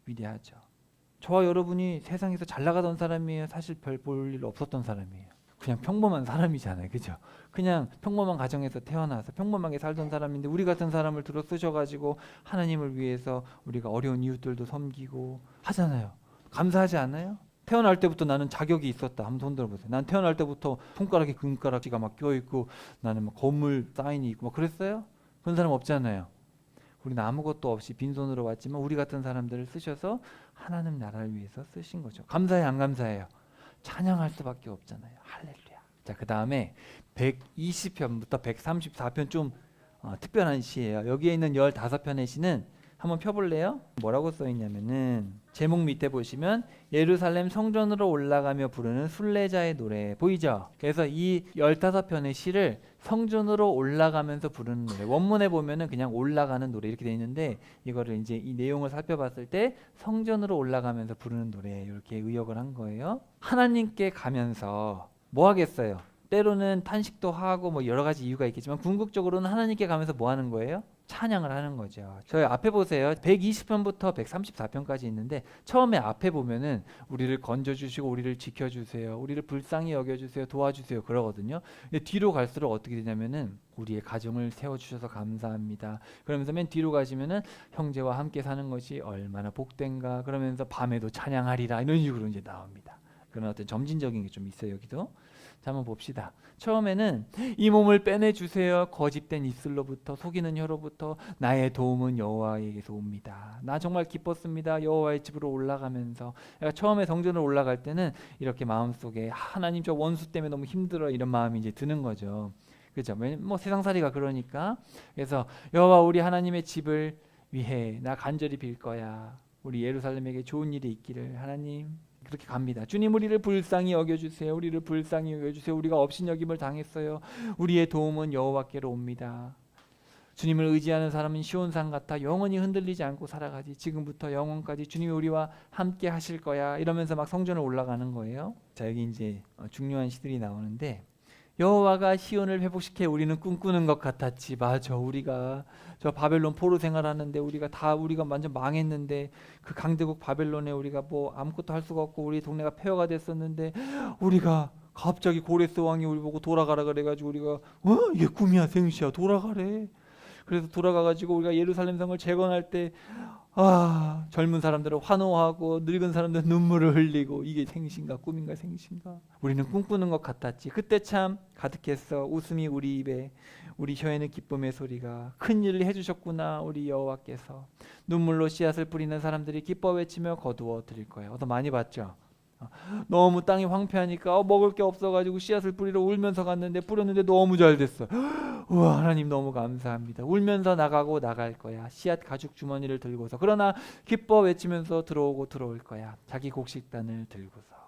위대하죠. 저와 여러분이 세상에서 잘 나가던 사람이에요? 사실 별 볼 일 없었던 사람이에요. 그냥 평범한 사람이잖아요. 그죠? 그냥 평범한 가정에서 태어나서 평범하게 살던 사람인데 우리 같은 사람을 들어 쓰셔가지고 하나님을 위해서 우리가 어려운 이웃들도 섬기고 하잖아요. 감사하지 않아요? 태어날 때부터 나는 자격이 있었다. 한번 손 들어보세요. 난 태어날 때부터 손가락에 금가락지가 막 껴있고 나는 막 건물 사인이 있고 막 그랬어요? 그런 사람 없잖아요. 우리는 아무것도 없이 빈손으로 왔지만 우리 같은 사람들을 쓰셔서 하나님 나라를 위해서 쓰신 거죠. 감사해 안 감사해요? 찬양할 수밖에 없잖아요. 할렐루야. 자, 그 다음에 120편부터 134편 좀 특별한 시예요. 여기에 있는 15편의 시는 한번 펴볼래요? 뭐라고 써있냐면은 제목 밑에 보시면 예루살렘 성전으로 올라가며 부르는 순례자의 노래 보이죠? 그래서 이 15편의 시를 성전으로 올라가면서 부르는 노래, 원문에 보면은 그냥 올라가는 노래 이렇게 돼 있는데 이거를 이제 이 내용을 살펴봤을 때 성전으로 올라가면서 부르는 노래 이렇게 의역을 한 거예요. 하나님께 가면서 뭐 하겠어요? 때로는 탄식도 하고 뭐 여러 가지 이유가 있겠지만 궁극적으로는 하나님께 가면서 뭐 하는 거예요? 찬양을 하는 거죠. 저희 앞에 보세요. 120편부터 134편까지 있는데 처음에 앞에 보면은 우리를 건져주시고 우리를 지켜주세요. 우리를 불쌍히 여겨주세요. 도와주세요. 그러거든요. 근데 뒤로 갈수록 어떻게 되냐면은 우리의 가정을 세워주셔서 감사합니다. 그러면서 맨 뒤로 가시면은 형제와 함께 사는 것이 얼마나 복된가. 그러면서 밤에도 찬양하리라. 이런 식으로 이제 나옵니다. 그런 어떤 점진적인 게 좀 있어요. 여기도. 자, 한번 봅시다. 처음에는 이 몸을 빼내주세요. 거짓된 입술로부터 속이는 혀로부터 나의 도움은 여호와에게서 옵니다. 나 정말 기뻤습니다. 여호와의 집으로 올라가면서. 그러니까 처음에 성전으로 올라갈 때는 이렇게 마음속에 하나님 저 원수 때문에 너무 힘들어 이런 마음이 이제 드는 거죠. 그렇죠? 뭐 세상살이가 그러니까. 그래서 여호와 우리 하나님의 집을 위해 나 간절히 빌 거야. 우리 예루살렘에게 좋은 일이 있기를 하나님. 그렇게 갑니다. 주님 우리를 불쌍히 여겨주세요. 우리를 불쌍히 여겨주세요. 우리가 업신여김을 당했어요. 우리의 도움은 여호와께로 옵니다. 주님을 의지하는 사람은 시온산 같아 영원히 흔들리지 않고 살아가지. 지금부터 영원까지 주님이 우리와 함께 하실 거야. 이러면서 막 성전을 올라가는 거예요. 자, 여기 이제 중요한 시들이 나오는데 여호와가 시온을 회복시켜 우리는 꿈꾸는 것 같았지. 맞아. 우리가 저 바벨론 포로 생활하는데 우리가 완전 망했는데 그 강대국 바벨론에 우리가 뭐 아무것도 할 수가 없고 우리 동네가 폐허가 됐었는데 우리가 갑자기 고레스 왕이 우리 보고 돌아가라 그래가지고 우리가 이게 꿈이야 생시야 돌아가래. 그래서 돌아가가지고 우리가 예루살렘 성을 재건할 때 젊은 사람들은 환호하고 늙은 사람들은 눈물을 흘리고 이게 생신가 꿈인가 생신가. 우리는 꿈꾸는 것 같았지. 그때 참 가득했어 웃음이 우리 입에. 우리 혀에는 기쁨의 소리가. 큰 일을 해주셨구나 우리 여호와께서. 눈물로 씨앗을 뿌리는 사람들이 기뻐 외치며 거두어 드릴 거예요. 더 많이 봤죠? 너무 땅이 황폐하니까 먹을 게 없어가지고 씨앗을 뿌리러 울면서 갔는데 뿌렸는데 너무 잘 됐어. 우와 하나님 너무 감사합니다. 울면서 나가고 나갈 거야. 씨앗 가죽 주머니를 들고서. 그러나 기뻐 외치면서 들어오고 들어올 거야. 자기 곡식단을 들고서.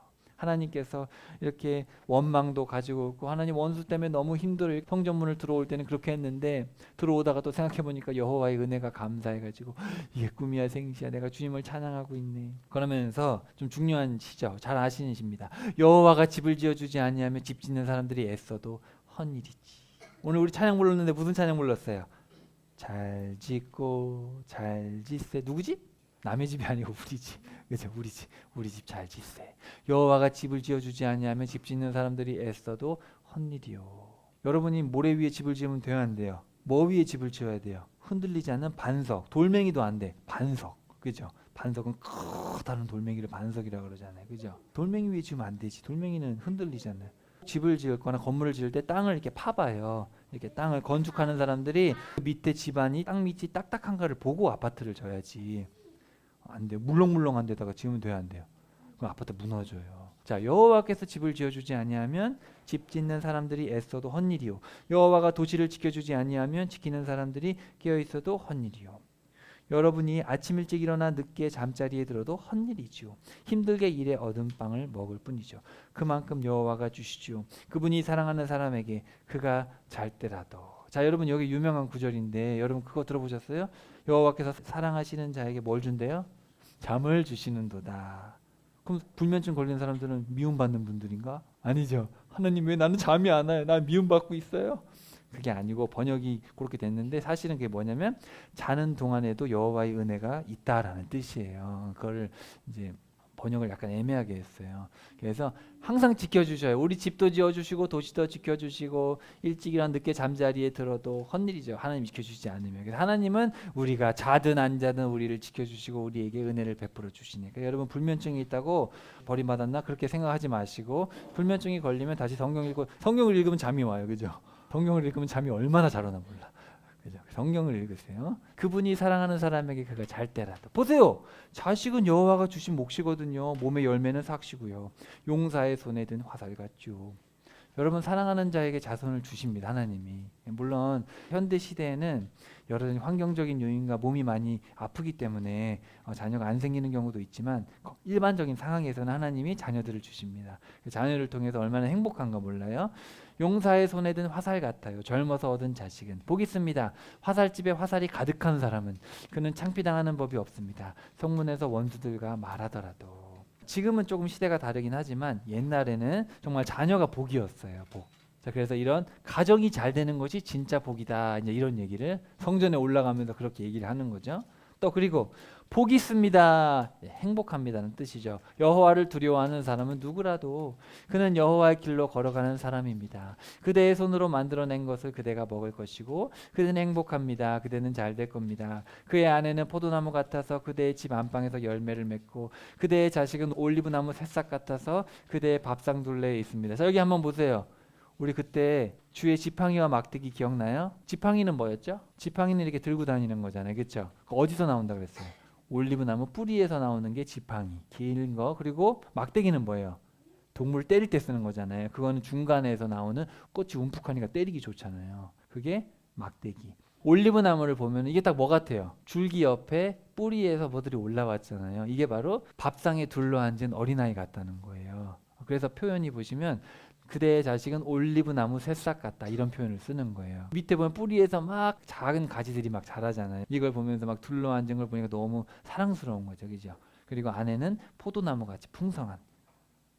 하나님께서 이렇게 원망도 가지고 있고 하나님 원수 때문에 너무 힘들어. 성전문을 들어올 때는 그렇게 했는데 들어오다가 또 생각해보니까 여호와의 은혜가 감사해가지고 이게 꿈이야 생시야 내가 주님을 찬양하고 있네. 그러면서 좀 중요한 시죠. 잘 아시는 시입니다. 여호와가 집을 지어주지 아니하면 집 짓는 사람들이 애써도 헛일이지. 오늘 우리 찬양 불렀는데 무슨 찬양 불렀어요? 잘 짓고 잘 짓세. 누구 집? 남의 집이 아니고 우리 집. 그죠? 우리 집 잘 짓세. 여호와가 집을 지어주지 아니하면 집 짓는 사람들이 애써도 헛일이요. 여러분이 모래 위에 집을 지으면 돼요 안 돼요? 뭐 위에 집을 지어야 돼요? 흔들리지 않는 반석. 돌멩이도 안 돼. 반석. 그죠? 반석은 커다란 돌멩이를 반석이라고 그러잖아요. 그죠? 돌멩이 위에 지으면 안 되지. 돌멩이는 흔들리잖아요. 집을 지을 거나 건물을 지을 때 땅을 이렇게 파봐요. 이렇게 땅을 건축하는 사람들이 그 밑에 집안이 땅 밑이 딱딱한가를 보고 아파트를 져야지. 안 돼요. 물렁물렁한 데다가 지으면 돼요 안 돼요? 그럼 아파트 무너져요. 자, 여호와께서 집을 지어주지 아니하면 집 짓는 사람들이 애써도 헛일이요. 여호와가 도시를 지켜주지 아니하면 지키는 사람들이 깨어있어도 헛일이요. 여러분이 아침 일찍 일어나 늦게 잠자리에 들어도 헛일이지요. 힘들게 일해 얻은 빵을 먹을 뿐이죠. 그만큼 여호와가 주시지요. 그분이 사랑하는 사람에게 그가 잘 때라도. 자, 여러분 여기 유명한 구절인데 여러분 그거 들어보셨어요? 여호와께서 사랑하시는 자에게 뭘 준대요? 잠을 주시는도다. 그럼 불면증 걸린 사람들은 미움받는 분들인가? 아니죠. 하나님 왜 나는 잠이 안 와요? 나 미움받고 있어요? 그게 아니고 번역이 그렇게 됐는데 사실은 그게 뭐냐면 자는 동안에도 여호와의 은혜가 있다라는 뜻이에요. 그걸 이제 번역을 약간 애매하게 했어요. 그래서 항상 지켜주셔요. 우리 집도 지어주시고 도시도 지켜주시고 일찍 일어나 늦게 잠자리에 들어도 헛일이죠. 하나님 지켜주시지 않으면. 그래서 하나님은 우리가 자든 안 자든 우리를 지켜주시고 우리에게 은혜를 베풀어 주시니까 여러분 불면증이 있다고 버림받았나 그렇게 생각하지 마시고 불면증이 걸리면 다시 성경 읽고 성경을 읽으면 잠이 와요. 그죠? 성경을 읽으면 잠이 얼마나 잘 오나 몰라. 그죠? 성경을 읽으세요. 그분이 사랑하는 사람에게 그가 잘 때라도 보세요. 자식은 여호와가 주신 몫이거든요. 몸의 열매는 삭시고요. 용사의 손에 든 화살 같죠. 여러분 사랑하는 자에게 자손을 주십니다. 하나님이. 물론 현대 시대에는 여러 환경적인 요인과 몸이 많이 아프기 때문에 자녀가 안 생기는 경우도 있지만 일반적인 상황에서는 하나님이 자녀들을 주십니다. 자녀를 통해서 얼마나 행복한가 몰라요. 용사의 손에 든 화살 같아요. 젊어서 얻은 자식은 복 있습니다. 화살집에 화살이 가득한 사람은 그는 창피당하는 법이 없습니다. 성문에서 원수들과 말하더라도. 지금은 조금 시대가 다르긴 하지만 옛날에는 정말 자녀가 복이었어요. 복. 자, 그래서 이런 가정이 잘 되는 것이 진짜 복이다. 이제 이런 얘기를 성전에 올라가면서 그렇게 얘기를 하는 거죠. 또 그리고 복이 있습니다. 행복합니다는 뜻이죠. 여호와를 두려워하는 사람은 누구라도 그는 여호와의 길로 걸어가는 사람입니다. 그대의 손으로 만들어낸 것을 그대가 먹을 것이고 그대는 행복합니다. 그대는 잘 될 겁니다. 그의 아내는 포도나무 같아서 그대의 집 안방에서 열매를 맺고 그대의 자식은 올리브나무 새싹 같아서 그대의 밥상 둘레에 있습니다. 자, 여기 한번 보세요. 우리 그때 주의 지팡이와 막대기 기억나요? 지팡이는 뭐였죠? 지팡이는 이렇게 들고 다니는 거잖아요. 그렇죠? 어디서 나온다 그랬어요? 올리브나무 뿌리에서 나오는 게 지팡이, 긴 거. 그리고 막대기는 뭐예요? 동물 때릴 때 쓰는 거잖아요. 그거는 중간에서 나오는 꽃이 움푹하니까 때리기 좋잖아요. 그게 막대기. 올리브나무를 보면 이게 딱 뭐 같아요? 줄기 옆에 뿌리에서 뭐들이 올라왔잖아요. 이게 바로 밥상에 둘러앉은 어린아이 같다는 거예요. 그래서 표현이 보시면 그대의 자식은 올리브나무 새싹 같다 이런 표현을 쓰는 거예요. 밑에 보면 뿌리에서 막 작은 가지들이 막 자라잖아요. 이걸 보면서 막 둘러앉은 걸 보니까 너무 사랑스러운 거죠. 그죠? 그리고 안에는 포도나무 같이 풍성한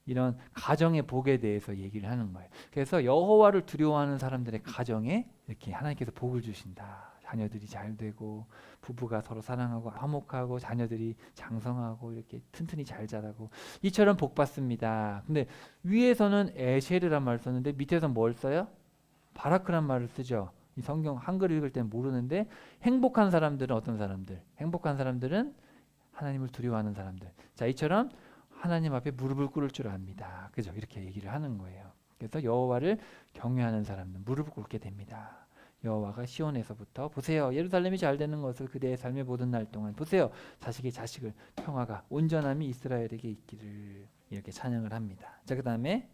이런 가정의 복에 대해서 얘기를 하는 거예요. 그래서 여호와를 두려워하는 사람들의 가정에 이렇게 하나님께서 복을 주신다. 자녀들이 잘 되고 부부가 서로 사랑하고 화목하고 자녀들이 장성하고 이렇게 튼튼히 잘 자라고 이처럼 복 받습니다. 근데 위에서는 에쉐르란 말을 썼는데 밑에서는 뭘 써요? 바라크란 말을 쓰죠. 이 성경 한글 읽을 땐 모르는데 행복한 사람들은 어떤 사람들? 행복한 사람들은 하나님을 두려워하는 사람들. 자, 이처럼 하나님 앞에 무릎을 꿇을 줄 압니다. 그죠? 이렇게 얘기를 하는 거예요. 그래서 여호와를 경외하는 사람은 무릎을 꿇게 됩니다. 여호와가 시온에서부터 보세요. 예루살렘이 잘 되는 것을 그대의 삶의 모든 날 동안 보세요. 자식의 자식을 평화가 온전함이 이스라엘에게 있기를 이렇게 찬양을 합니다. 자, 그다음에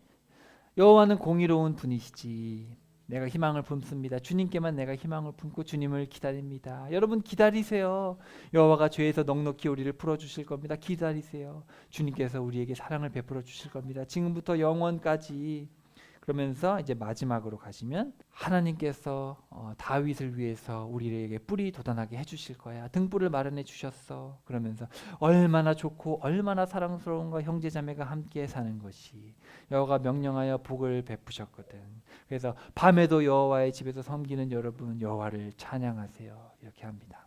여호와는 공의로운 분이시지. 내가 희망을 품습니다. 주님께만 내가 희망을 품고 주님을 기다립니다. 여러분 기다리세요. 여호와가 죄에서 넉넉히 우리를 풀어주실 겁니다. 기다리세요. 주님께서 우리에게 사랑을 베풀어 주실 겁니다. 지금부터 영원까지. 그러면서 이제 마지막으로 가시면 하나님께서 다윗을 위해서 우리에게 뿔이 돋아나게 해주실 거야. 등불을 마련해 주셨어. 그러면서 얼마나 좋고 얼마나 사랑스러운가 형제자매가 함께 사는 것이 여호와가 명령하여 복을 베푸셨거든. 그래서 밤에도 여호와의 집에서 섬기는 여러분 여호와를 찬양하세요. 이렇게 합니다.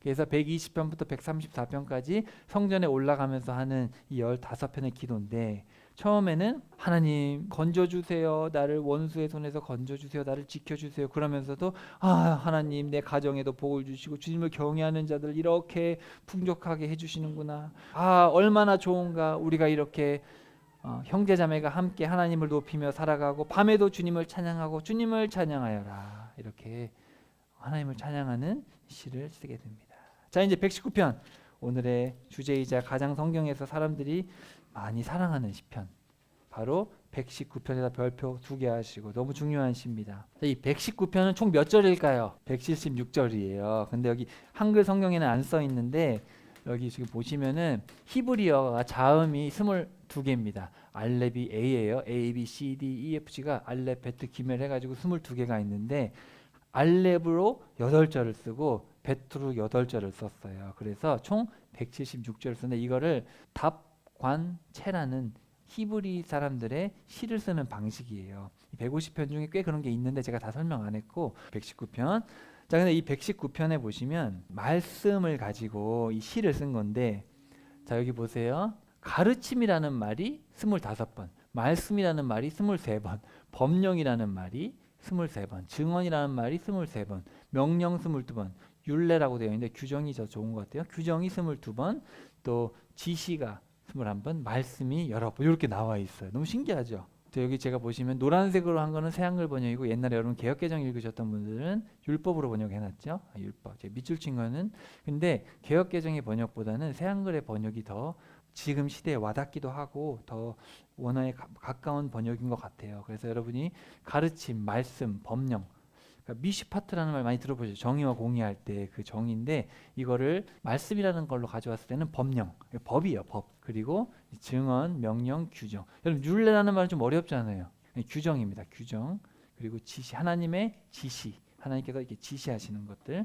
그래서 120편부터 134편까지 성전에 올라가면서 하는 이 15편의 기도인데 처음에는 하나님 건져주세요. 나를 원수의 손에서 건져주세요. 나를 지켜주세요. 그러면서도 하나님 내 가정에도 복을 주시고 주님을 경외하는 자들 이렇게 풍족하게 해주시는구나. 얼마나 좋은가 우리가 이렇게 형제자매가 함께 하나님을 높이며 살아가고 밤에도 주님을 찬양하고 주님을 찬양하여라. 이렇게 하나님을 찬양하는 시를 쓰게 됩니다. 자, 이제 119편 오늘의 주제이자 가장 성경에서 사람들이 많이 사랑하는 시편 바로 119편에다 별표 2개 하시고 너무 중요한 시입니다. 이 119편은 총 몇 절일까요? 176절이에요. 근데 여기 한글 성경에는 안 써 있는데 여기 지금 보시면은 히브리어가 자음이 22개입니다. 알렙이 A예요. A, B, C, D, E, F, G가 알렙, 베트, 기멜 해가지고 22개가 있는데 알렙으로 8절을 쓰고 베트로 8절을 썼어요. 그래서 총 176절을 썼는데 이거를 답관체라는 히브리 사람들의 시를 쓰는 방식이에요. 150편 중에 꽤 그런 게 있는데 제가 다 설명 안 했고 119편. 자, 근데 이 119편에 보시면 말씀을 가지고 이 시를 쓴 건데 자, 여기 보세요. 가르침이라는 말이 25번, 말씀이라는 말이 23번, 법령이라는 말이 23번, 증언이라는 말이 23번, 명령 22번, 율례라고 되어 있는데 규정이 더 좋은 것 같아요. 규정이 22번, 또 지시가 21번, 말씀이 19번 이렇게 나와 있어요. 너무 신기하죠? 여기 제가 보시면 노란색으로 한 거는 새한글 번역이고 옛날에 여러분 개역개정 읽으셨던 분들은 율법으로 번역해놨죠. 율법. 제가 밑줄 친 거는 근데 개역개정의 번역보다는 새한글의 번역이 더 지금 시대에 와닿기도 하고 더 원어에 가까운 번역인 것 같아요. 그래서 여러분이 가르침, 말씀, 법령, 그러니까 미슈파트라는 말 많이 들어보죠. 정의와 공의할 때 그 정의인데 이거를 말씀이라는 걸로 가져왔을 때는 법령, 법이에요. 법. 그리고 증언, 명령, 규정. 여러분 율례라는 말은 좀 어렵잖아요. 규정입니다. 규정. 그리고 지시, 하나님의 지시. 하나님께서 이렇게 지시하시는 것들.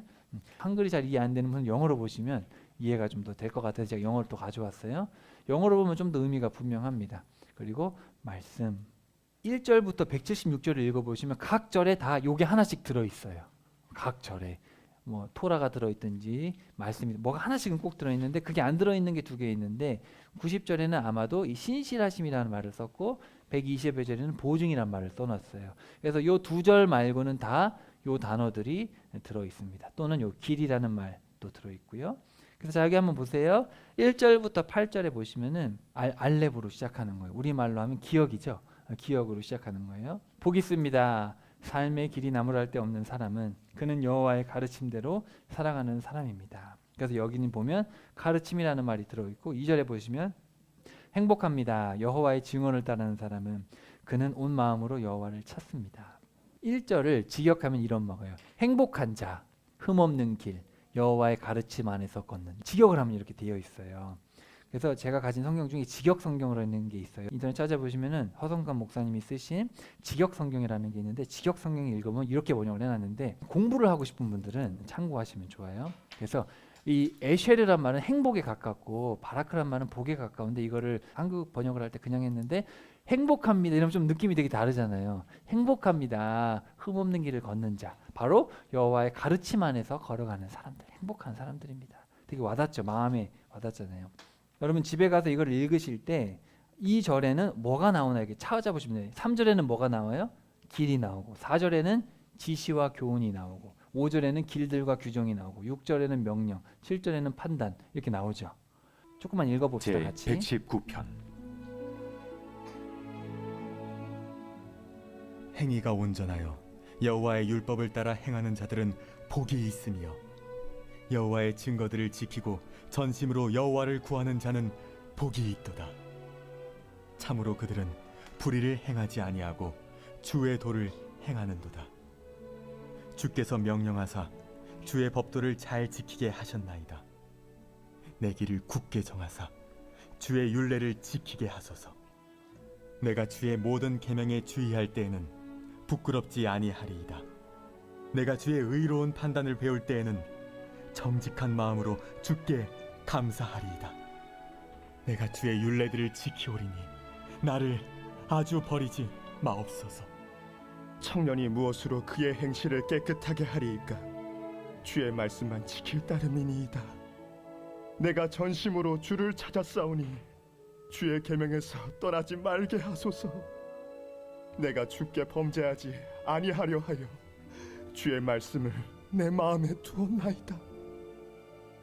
한글이 잘 이해 안 되는 분은 영어로 보시면 이해가 좀 더 될 것 같아서 제가 영어를 또 가져왔어요. 영어로 보면 좀 더 의미가 분명합니다. 그리고 말씀. 1절부터 176절을 읽어보시면 각 절에 다 요게 하나씩 들어있어요. 각 절에 뭐 토라가 들어있든지 말씀이 뭐가 하나씩은 꼭 들어있는데 그게 안 들어있는 게 2개 있는데 90절에는 아마도 이 신실하심이라는 말을 썼고 120절에는 보증이라는 말을 써놨어요. 그래서 요 2절 말고는 다 요 단어들이 들어있습니다. 또는 요 길이라는 말도 들어있고요. 그래서 자 여기 한번 보세요. 1절부터 8절에 보시면은 알렙으로 시작하는 거예요. 우리말로 하면 기억이죠. 기억으로 시작하는 거예요. 복이 있습니다. 삶의 길이 나무랄 데 없는 사람은 그는 여호와의 가르침대로 살아가는 사람입니다. 그래서 여기는 보면 가르침이라는 말이 들어있고 2절에 보시면 행복합니다. 여호와의 증언을 따르는 사람은 그는 온 마음으로 여호와를 찾습니다. 1절을 직역하면 이런 먹어요. 행복한 자, 흠없는 길, 여호와의 가르침 안에서 걷는. 직역을 하면 이렇게 되어 있어요. 그래서 제가 가진 성경 중에 직역 성경으로 있는 게 있어요. 인터넷 찾아보시면은 허성관 목사님이 쓰신 직역 성경이라는 게 있는데 직역 성경을 읽으면 이렇게 번역을 해놨는데 공부를 하고 싶은 분들은 참고하시면 좋아요. 그래서 이 에쉐르란 말은 행복에 가깝고 바라크란 말은 복에 가까운데 이거를 한국 번역을 할 때 그냥 했는데 행복합니다 이러면 좀 느낌이 되게 다르잖아요. 행복합니다. 흠없는 길을 걷는 자 바로 여호와의 가르침 안에서 걸어가는 사람들, 행복한 사람들입니다. 되게 와닿죠. 마음에 와닿잖아요. 여러분 집에 가서 이걸 읽으실 때 이 절에는 뭐가 나오나 이렇게 찾아보시면 돼요. 3절에는 뭐가 나와요? 길이 나오고 4절에는 지시와 교훈이 나오고 5절에는 길들과 규정이 나오고 6절에는 명령, 7절에는 판단 이렇게 나오죠. 조금만 읽어봅시다. 같이. 제119편 행위가 온전하여 여호와의 율법을 따라 행하는 자들은 복이 있으며 여호와의 증거들을 지키고 전심으로 여호와를 구하는 자는 복이 있도다. 참으로 그들은 불의를 행하지 아니하고 주의 도를 행하는도다. 주께서 명령하사 주의 법도를 잘 지키게 하셨나이다. 내 길을 굳게 정하사 주의 율례를 지키게 하소서. 내가 주의 모든 계명에 주의할 때에는 부끄럽지 아니하리이다. 내가 주의 의로운 판단을 배울 때에는 정직한 마음으로 주께 감사하리이다. 내가 주의 율례들을 지키오리니 나를 아주 버리지 마옵소서. 청년이 무엇으로 그의 행실을 깨끗하게 하리이까? 주의 말씀만 지킬 따름이니이다. 내가 전심으로 주를 찾았사오니 주의 계명에서 떠나지 말게 하소서. 내가 주께 범죄하지 아니하려 하여 주의 말씀을 내 마음에 두었나이다.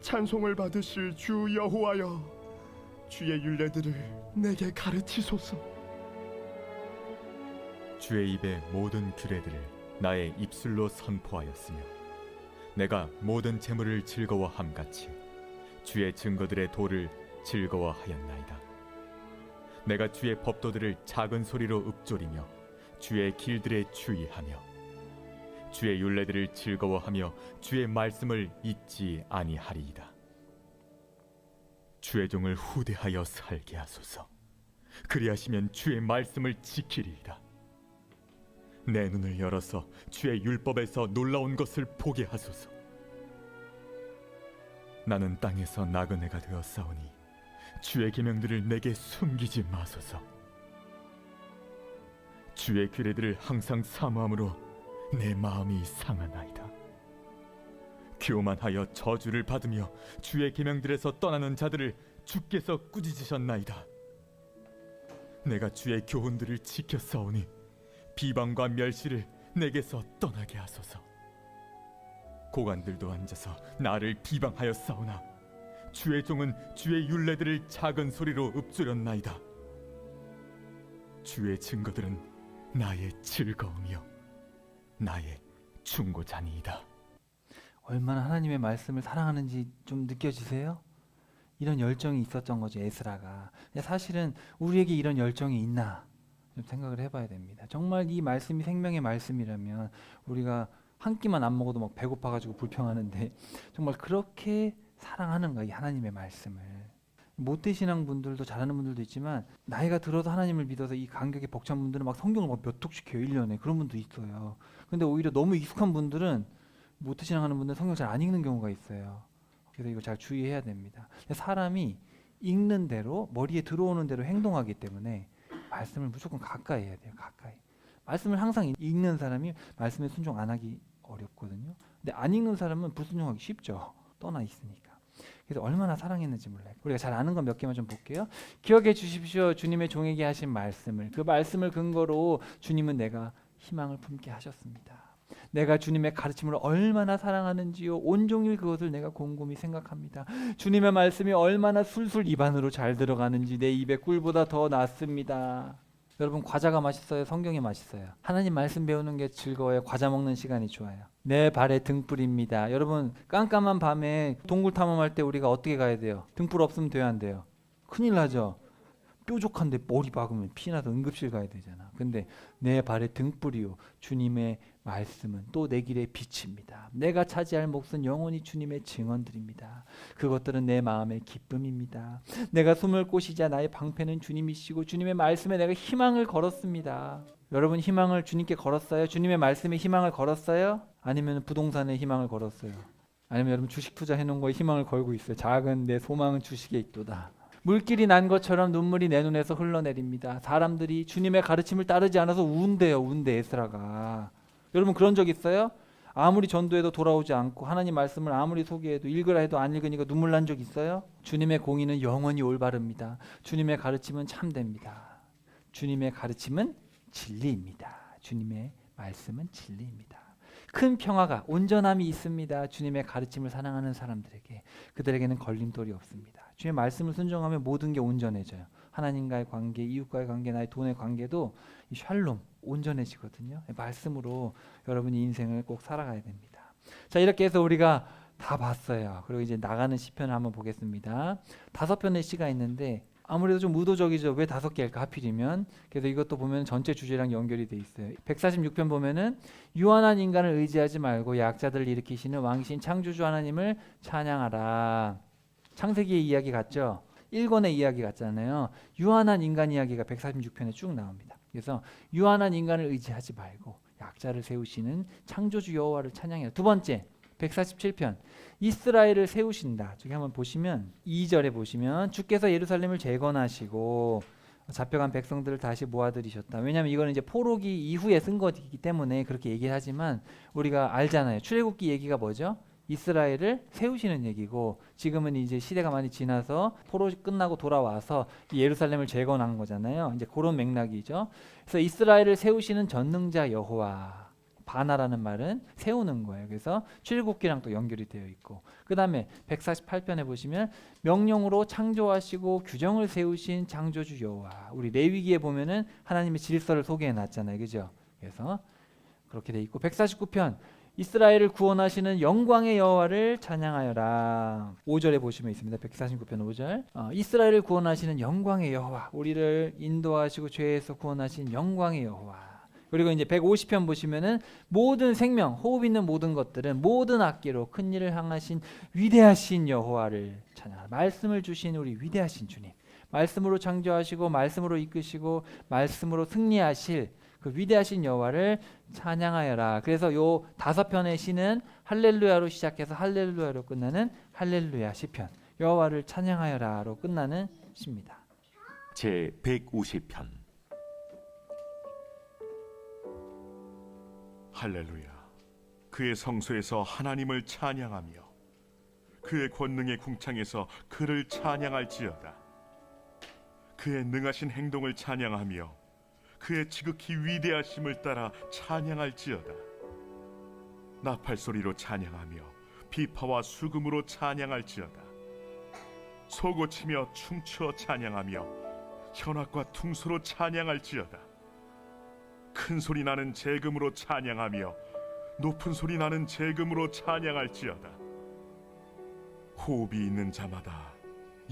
찬송을 받으실 주 여호와여, 주의 율례들을 내게 가르치소서. 주의 입의 모든 규례들을 나의 입술로 선포하였으며 내가 모든 재물을 즐거워함같이 주의 증거들의 도를 즐거워하였나이다. 내가 주의 법도들을 작은 소리로 읊조리며 주의 길들에 주의하며 주의 율례들을 즐거워하며 주의 말씀을 잊지 아니하리이다. 주의 종을 후대하여 살게 하소서. 그리하시면 주의 말씀을 지키리이다. 내 눈을 열어서 주의 율법에서 놀라운 것을 보게 하소서. 나는 땅에서 나그네가 되었사오니 주의 계명들을 내게 숨기지 마소서. 주의 규례들을 항상 사모함으로 내 마음이 상하나이다. 교만하여 저주를 받으며 주의 계명들에서 떠나는 자들을 주께서 꾸짖으셨나이다. 내가 주의 교훈들을 지켰사오니 비방과 멸시를 내게서 떠나게 하소서. 고관들도 앉아서 나를 비방하였사오나 주의 종은 주의 율례들을 작은 소리로 읊조렸나이다. 주의 증거들은 나의 즐거움이요 나의 충고자니이다. 얼마나 하나님의 말씀을 사랑하는지 좀 느껴지세요? 이런 열정이 있었던 거죠, 에스라가. 근데 사실은 우리에게 이런 열정이 있나 좀 생각을 해봐야 됩니다. 정말 이 말씀이 생명의 말씀이라면 우리가 한 끼만 안 먹어도 막 배고파가지고 불평하는데 정말 그렇게 사랑하는가, 이 하나님의 말씀을. 모태신앙 분들도 잘하는 분들도 있지만 나이가 들어서 하나님을 믿어서 이 간격이 벅찬 분들은 막 성경을 막 몇 독씩해요, 1년에. 그런 분도 있어요. 근데 오히려 너무 익숙한 분들은, 모태신앙하는 분들은 성경 잘 안 읽는 경우가 있어요. 그래서 이거 잘 주의해야 됩니다. 사람이 읽는 대로, 머리에 들어오는 대로 행동하기 때문에 말씀을 무조건 가까이 해야 돼요. 가까이. 말씀을 항상 읽는 사람이 말씀에 순종 안 하기 어렵거든요. 근데 안 읽는 사람은 불순종하기 쉽죠. 떠나 있으니까. 그래서 얼마나 사랑했는지 몰라요. 우리가 잘 아는 건 몇 개만 좀 볼게요. 기억해 주십시오. 주님의 종에게 하신 말씀을. 그 말씀을 근거로 주님은 내가 희망을 품게 하셨습니다. 내가 주님의 가르침을 얼마나 사랑하는지요, 온종일 그것을 내가 곰곰이 생각합니다. 주님의 말씀이 얼마나 술술 입안으로 잘 들어가는지 내 입에 꿀보다 더 낫습니다. 여러분, 과자가 맛있어요? 성경이 맛있어요? 하나님 말씀 배우는 게 즐거워요? 과자 먹는 시간이 좋아요? 내 발에 등불입니다. 여러분, 깜깜한 밤에 동굴 탐험할 때 우리가 어떻게 가야 돼요? 등불 없으면 돼요, 안 돼요? 큰일 나죠. 뾰족한데 머리 박으면 피나서 응급실 가야 되잖아. 근데 내 발에 등불이요, 주님의 말씀은 또 내 길의 빛입니다. 내가 차지할 몫은 영원히 주님의 증언들입니다. 그것들은 내 마음의 기쁨입니다. 내가 숨을 곳이자 나의 방패는 주님이시고 주님의 말씀에 내가 희망을 걸었습니다. 여러분, 희망을 주님께 걸었어요? 주님의 말씀에 희망을 걸었어요? 아니면 부동산에 희망을 걸었어요? 아니면 여러분 주식 투자해 놓은 거에 희망을 걸고 있어요? 작은 내 소망은 주식에 있도다. 물길이 난 것처럼 눈물이 내 눈에서 흘러내립니다. 사람들이 주님의 가르침을 따르지 않아서 운대요. 운대, 에스라가. 여러분, 그런 적 있어요? 아무리 전도해도 돌아오지 않고 하나님 말씀을 아무리 소개해도 읽으라 해도 안 읽으니까 눈물 난 적 있어요? 주님의 공의는 영원히 올바릅니다. 주님의 가르침은 참됩니다. 주님의 가르침은 진리입니다. 주님의 말씀은 진리입니다. 큰 평화가, 온전함이 있습니다. 주님의 가르침을 사랑하는 사람들에게. 그들에게는 걸림돌이 없습니다. 주의 말씀을 순종하면 모든 게 온전해져요. 하나님과의 관계, 이웃과의 관계, 나의 돈의 관계도 이 샬롬, 온전해지거든요. 말씀으로 여러분이 인생을 꼭 살아가야 됩니다. 자, 이렇게 해서 우리가 다 봤어요. 그리고 이제 나가는 시편을 한번 보겠습니다. 5편의 시가 있는데 아무래도 좀 의도적이죠. 왜 5개일까 하필이면. 그래서 이것도 보면 전체 주제랑 연결이 돼 있어요. 146편 보면은 유한한 인간을 의지하지 말고 약자들을 일으키시는 왕이신 창조주 하나님을 찬양하라. 창세기의 이야기 같죠? 1권의 이야기 같잖아요. 유한한 인간 이야기가 146편에 쭉 나옵니다. 그래서 유한한 인간을 의지하지 말고 약자를 세우시는 창조주 여호와를 찬양해라. 두 번째, 147편 이스라엘을 세우신다. 저기 한번 보시면 2절에 보시면 주께서 예루살렘을 재건하시고 잡혀간 백성들을 다시 모아들이셨다. 왜냐하면 이거는 이제 포로기 이후에 쓴 거기 때문에 그렇게 얘기하지만 우리가 알잖아요. 출애굽기 얘기가 뭐죠? 이스라엘을 세우시는 얘기고, 지금은 이제 시대가 많이 지나서 포로 끝나고 돌아와서 예루살렘을 재건한 거잖아요. 이제 그런 맥락이죠. 그래서 이스라엘을 세우시는 전능자 여호와, 바나라는 말은 세우는 거예요. 그래서 출애굽기랑 또 연결이 되어 있고, 그 다음에 148편에 보시면 명령으로 창조하시고 규정을 세우신 창조주 여호와. 우리 레위기에 보면은 하나님의 질서를 소개해 놨잖아요, 그죠? 그래서 그렇게 돼 있고, 149편 이스라엘을 구원하시는 영광의 여호와를 찬양하여라. 5절에 보시면 있습니다. 149편 5절. 이스라엘을 구원하시는 영광의 여호와, 우리를 인도하시고 죄에서 구원하신 영광의 여호와. 그리고 이제 150편 보시면은 모든 생명, 호흡 있는 모든 것들은 모든 악기로 큰 일을 향하신 위대하신 여호와를 찬양하라. 말씀을 주신 우리 위대하신 주님, 말씀으로 창조하시고 말씀으로 이끄시고 말씀으로 승리하실 그 위대하신 여호와를 찬양하여라. 그래서 요 5편의 시는 할렐루야로 시작해서 할렐루야로 끝나는 할렐루야 시편, 여호와를 찬양하여라로 끝나는 시입니다. 제 150편. 할렐루야. 그의 성소에서 하나님을 찬양하며 그의 권능의 궁창에서 그를 찬양할지어다. 그의 능하신 행동을 찬양하며 그의 지극히 위대하심을 따라 찬양할지어다. 나팔 소리로 찬양하며 비파와 수금으로 찬양할지어다. 소고치며 춤추어 찬양하며 현악과 퉁소로 찬양할지어다. 큰 소리 나는 재금으로 찬양하며 높은 소리 나는 재금으로 찬양할지어다. 호흡이 있는 자마다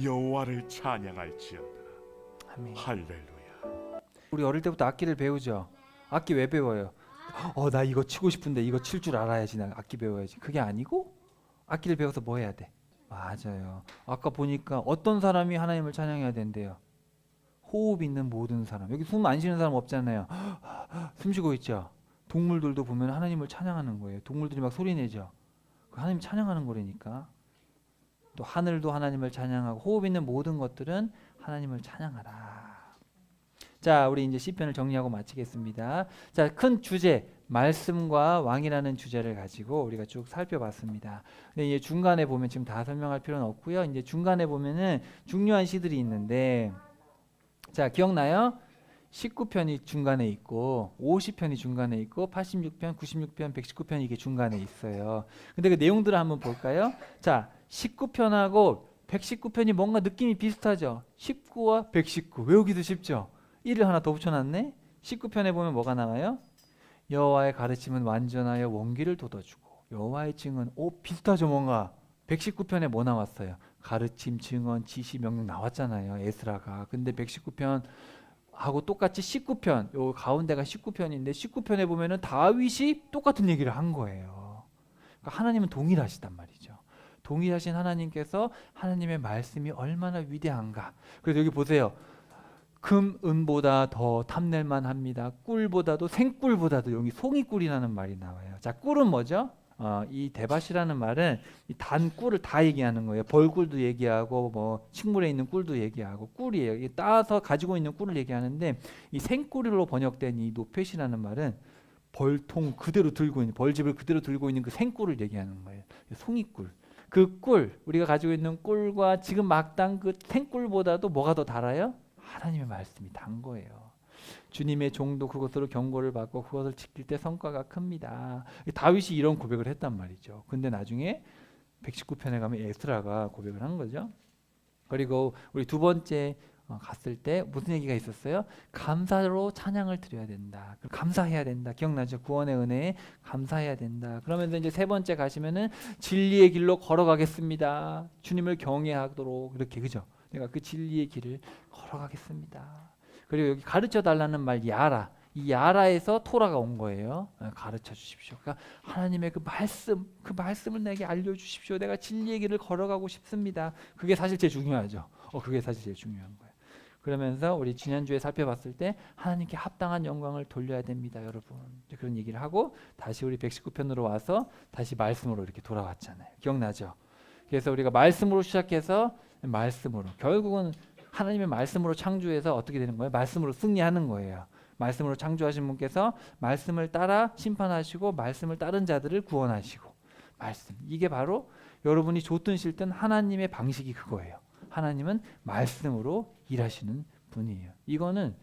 여호와를 찬양할지어다. 아멘. 할렐루야. 우리 어릴 때부터 악기를 배우죠. 악기 왜 배워요? 나 이거 치고 싶은데 이거 칠 줄 알아야지, 나 악기 배워야지. 그게 아니고 악기를 배워서 뭐 해야 돼? 맞아요. 아까 보니까 어떤 사람이 하나님을 찬양해야 된대요. 호흡 있는 모든 사람. 여기 숨 안 쉬는 사람 없잖아요. 숨 쉬고 있죠. 동물들도 보면 하나님을 찬양하는 거예요. 동물들이 막 소리 내죠. 하나님 찬양하는 거라니까. 또 하늘도 하나님을 찬양하고 호흡 있는 모든 것들은 하나님을 찬양하라. 자, 우리 이제 시편을 정리하고 마치겠습니다. 자, 큰 주제 말씀과 왕이라는 주제를 가지고 우리가 쭉 살펴봤습니다. 근데 이제 중간에 보면 지금 다 설명할 필요는 없고요. 이제 중간에 보면은 중요한 시들이 있는데, 자, 기억나요? 19편이 중간에 있고 50편이 중간에 있고 86편, 96편, 119편 이게 중간에 있어요. 근데 그 내용들을 한번 볼까요? 자, 19편하고 119편이 뭔가 느낌이 비슷하죠. 19와 119 외우기도 쉽죠. 1을 하나 더 붙여놨네. 19편에 보면 뭐가 나와요? 여호와의 가르침은 완전하여 원기를 돋아주고 여호와의 증언. 비슷하죠 뭔가. 119편에 뭐 나왔어요? 가르침, 증언, 지시, 명령 나왔잖아요. 에스라가. 근데 119편 하고 똑같이 19편, 요 가운데가 19편인데 19편에 보면은 다윗이 똑같은 얘기를 한 거예요. 그러니까 하나님은 동일하시단 말이죠. 동일하신 하나님께서 하나님의 말씀이 얼마나 위대한가. 그래서 여기 보세요. 금, 은보다 더 탐낼만 합니다. 꿀보다도 생꿀보다도 여기 송이꿀이라는 말이 나와요. 자, 꿀은 뭐죠? 이 대밭이라는 말은 이 단 꿀을 다 얘기하는 거예요. 벌꿀도 얘기하고 뭐 식물에 있는 꿀도 얘기하고 꿀이에요. 이 따서 가지고 있는 꿀을 얘기하는데 이 생꿀로 번역된 이 노펫이라는 말은 벌통 그대로 들고 있는 벌집을 그대로 들고 있는 그 생꿀을 얘기하는 거예요. 송이꿀. 그 꿀, 우리가 가지고 있는 꿀과 지금 막당 그 생꿀보다도 뭐가 더 달아요? 하나님의 말씀이 단 거예요. 주님의 종도 그것으로 경고를 받고 그것을 지킬 때 성과가 큽니다. 다윗이 이런 고백을 했단 말이죠. 근데 나중에 119편에 가면 에스라가 고백을 한 거죠. 그리고 우리 두 번째 갔을 때 무슨 얘기가 있었어요? 감사로 찬양을 드려야 된다. 감사해야 된다. 기억나죠? 구원의 은혜에 감사해야 된다. 그러면서 이제 세 번째 가시면은 진리의 길로 걸어가겠습니다. 주님을 경외하도록 이렇게, 그죠? 내가 그 진리의 길을 걸어가겠습니다. 그리고 여기 가르쳐 달라는 말 야라. 이 야라에서 토라가 온 거예요. 가르쳐 주십시오. 그러니까 하나님의 그 말씀을 내게 알려 주십시오. 내가 진리의 길을 걸어가고 싶습니다. 그게 사실 제일 중요하죠. 그게 사실 제일 중요한 거예요. 그러면서 우리 지난주에 살펴봤을 때 하나님께 합당한 영광을 돌려야 됩니다, 여러분. 그런 얘기를 하고 다시 우리 119편으로 와서 다시 말씀으로 이렇게 돌아왔잖아요. 기억나죠? 그래서 우리가 말씀으로 시작해서 말씀으로 결국은 하나님의 말씀으로 창조해서 어떻게 되는 거예요? 말씀으로 승리하는 거예요. 말씀으로 창조하신 분께서 말씀을 따라 심판하시고 말씀을 따른 자들을 구원하시고 말씀. 이게 바로 여러분이 좋든 싫든 하나님의 방식이 그거예요. 하나님은 말씀으로 일하시는 분이에요. 이거는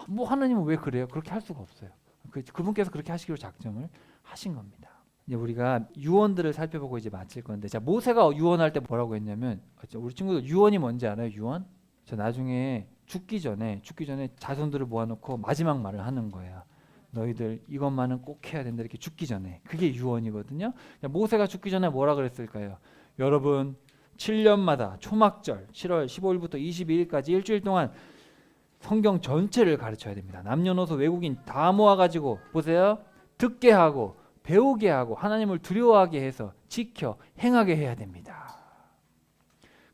뭐 하나님은 왜 그래요? 그렇게 할 수가 없어요. 그분께서 그렇게 하시기로 작정을 하신 겁니다. 이제 우리가 유언들을 살펴보고 이제 마칠 건데, 자, 모세가 유언할 때 뭐라고 했냐면, 우리 친구들 유언이 뭔지 알아요? 유언? 저 나중에 죽기 전에 자손들을 모아놓고 마지막 말을 하는 거예요. 너희들 이것만은 꼭 해야 된다. 이렇게 죽기 전에. 그게 유언이거든요. 모세가 죽기 전에 뭐라 그랬을까요? 여러분 7년마다 초막절 7월 15일부터 22일까지 일주일 동안 성경 전체를 가르쳐야 됩니다. 남녀노소 외국인 다 모아가지고 보세요. 듣게 하고 배우게 하고 하나님을 두려워하게 해서 지켜 행하게 해야 됩니다.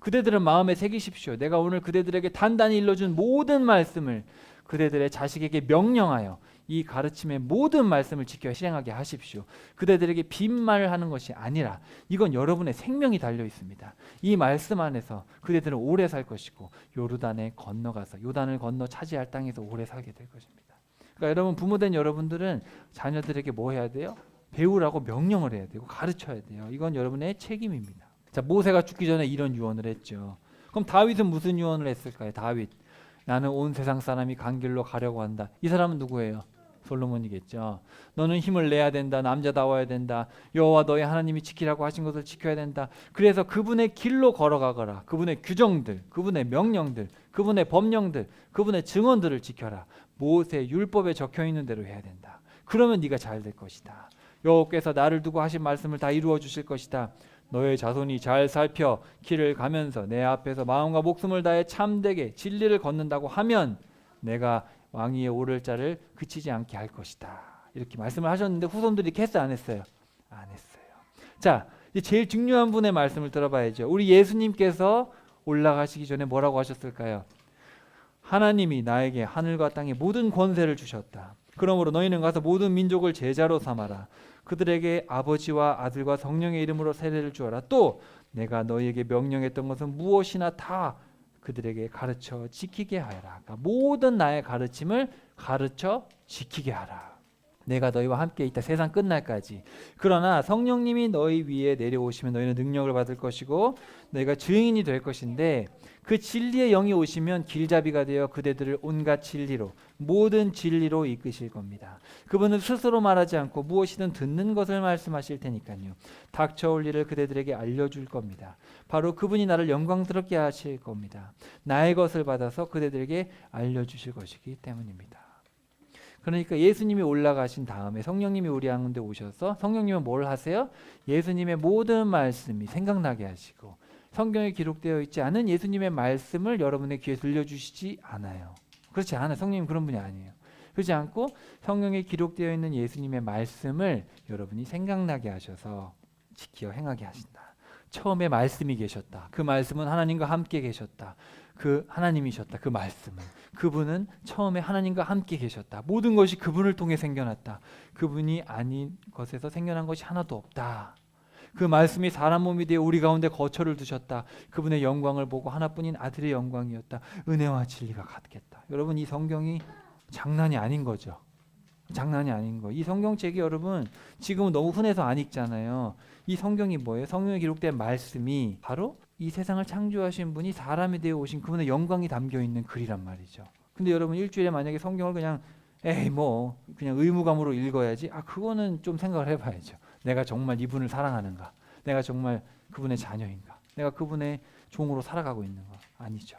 그대들은 마음에 새기십시오. 내가 오늘 그대들에게 단단히 일러준 모든 말씀을 그대들의 자식에게 명령하여 이 가르침의 모든 말씀을 지켜 실행하게 하십시오. 그대들에게 빈말을 하는 것이 아니라 이건 여러분의 생명이 달려 있습니다. 이 말씀 안에서 그대들은 오래 살 것이고 요단을 건너 차지할 땅에서 오래 살게 될 것입니다. 그러니까 여러분 부모된 여러분들은 자녀들에게 뭐 해야 돼요? 배우라고 명령을 해야 되고 가르쳐야 돼요. 이건 여러분의 책임입니다. 자, 모세가 죽기 전에 이런 유언을 했죠. 그럼 다윗은 무슨 유언을 했을까요? 다윗, 나는 온 세상 사람이 간 길로 가려고 한다. 이 사람은 누구예요? 솔로몬이겠죠. 너는 힘을 내야 된다. 남자다워야 된다. 여호와 너의 하나님이 지키라고 하신 것을 지켜야 된다. 그래서 그분의 길로 걸어가거라. 그분의 규정들, 그분의 명령들, 그분의 법령들, 그분의 증언들을 지켜라. 모세 율법에 적혀 있는 대로 해야 된다. 그러면 네가 잘 될 것이다. 여호와께서 나를 두고 하신 말씀을 다 이루어 주실 것이다. 너의 자손이 잘 살펴 길을 가면서 내 앞에서 마음과 목숨을 다해 참되게 진리를 걷는다고 하면 내가 왕위에 오를 자를 그치지 않게 할 것이다. 이렇게 말씀을 하셨는데 후손들이 이렇게 했어요? 안 했어요? 안 했어요. 자, 이제 제일 중요한 분의 말씀을 들어봐야죠. 우리 예수님께서 올라가시기 전에 뭐라고 하셨을까요? 하나님이 나에게 하늘과 땅의 모든 권세를 주셨다. 그러므로 너희는 가서 모든 민족을 제자로 삼아라. 그들에게 아버지와 아들과 성령의 이름으로 세례를 주어라. 또 내가 너희에게 명령했던 것은 무엇이나 다 그들에게 가르쳐 지키게 하여라. 그러니까 모든 나의 가르침을 가르쳐 지키게 하라. 내가 너희와 함께 있다 세상 끝날까지. 그러나 성령님이 너희 위에 내려오시면 너희는 능력을 받을 것이고 너희가 증인이 될 것인데 그 진리의 영이 오시면 길잡이가 되어 그대들을 온갖 진리로 모든 진리로 이끄실 겁니다. 그분은 스스로 말하지 않고 무엇이든 듣는 것을 말씀하실 테니까요. 닥쳐올 일을 그대들에게 알려줄 겁니다. 바로 그분이 나를 영광스럽게 하실 겁니다. 나의 것을 받아서 그대들에게 알려주실 것이기 때문입니다. 그러니까 예수님이 올라가신 다음에 성령님이 우리 가운데 오셔서 성령님은 뭘 하세요? 예수님의 모든 말씀이 생각나게 하시고 성경에 기록되어 있지 않은 예수님의 말씀을 여러분의 귀에 들려주시지 않아요. 그렇지 않아요. 성령님 그런 분이 아니에요. 그렇지 않고 성경에 기록되어 있는 예수님의 말씀을 여러분이 생각나게 하셔서 지키어 행하게 하신다. 처음에 말씀이 계셨다. 그 말씀은 하나님과 함께 계셨다. 그 하나님이셨다. 그 말씀은. 그분은 처음에 하나님과 함께 계셨다. 모든 것이 그분을 통해 생겨났다. 그분이 아닌 것에서 생겨난 것이 하나도 없다. 그 말씀이 사람 몸이 되어 우리 가운데 거처를 두셨다. 그분의 영광을 보고 하나뿐인 아들의 영광이었다. 은혜와 진리가 같겠다. 여러분 이 성경이 장난이 아닌 거죠. 장난이 아닌 거. 이 성경책이 여러분 지금은 너무 흔해서 안 읽잖아요. 이 성경이 뭐예요? 성경에 기록된 말씀이 바로 이 세상을 창조하신 분이 사람이 되어 오신 그분의 영광이 담겨 있는 글이란 말이죠. 근데 여러분 일주일에 만약에 성경을 그냥 그냥 의무감으로 읽어야지. 그거는 좀 생각을 해봐야죠. 내가 정말 이분을 사랑하는가? 내가 정말 그분의 자녀인가? 내가 그분의 종으로 살아가고 있는가? 아니죠.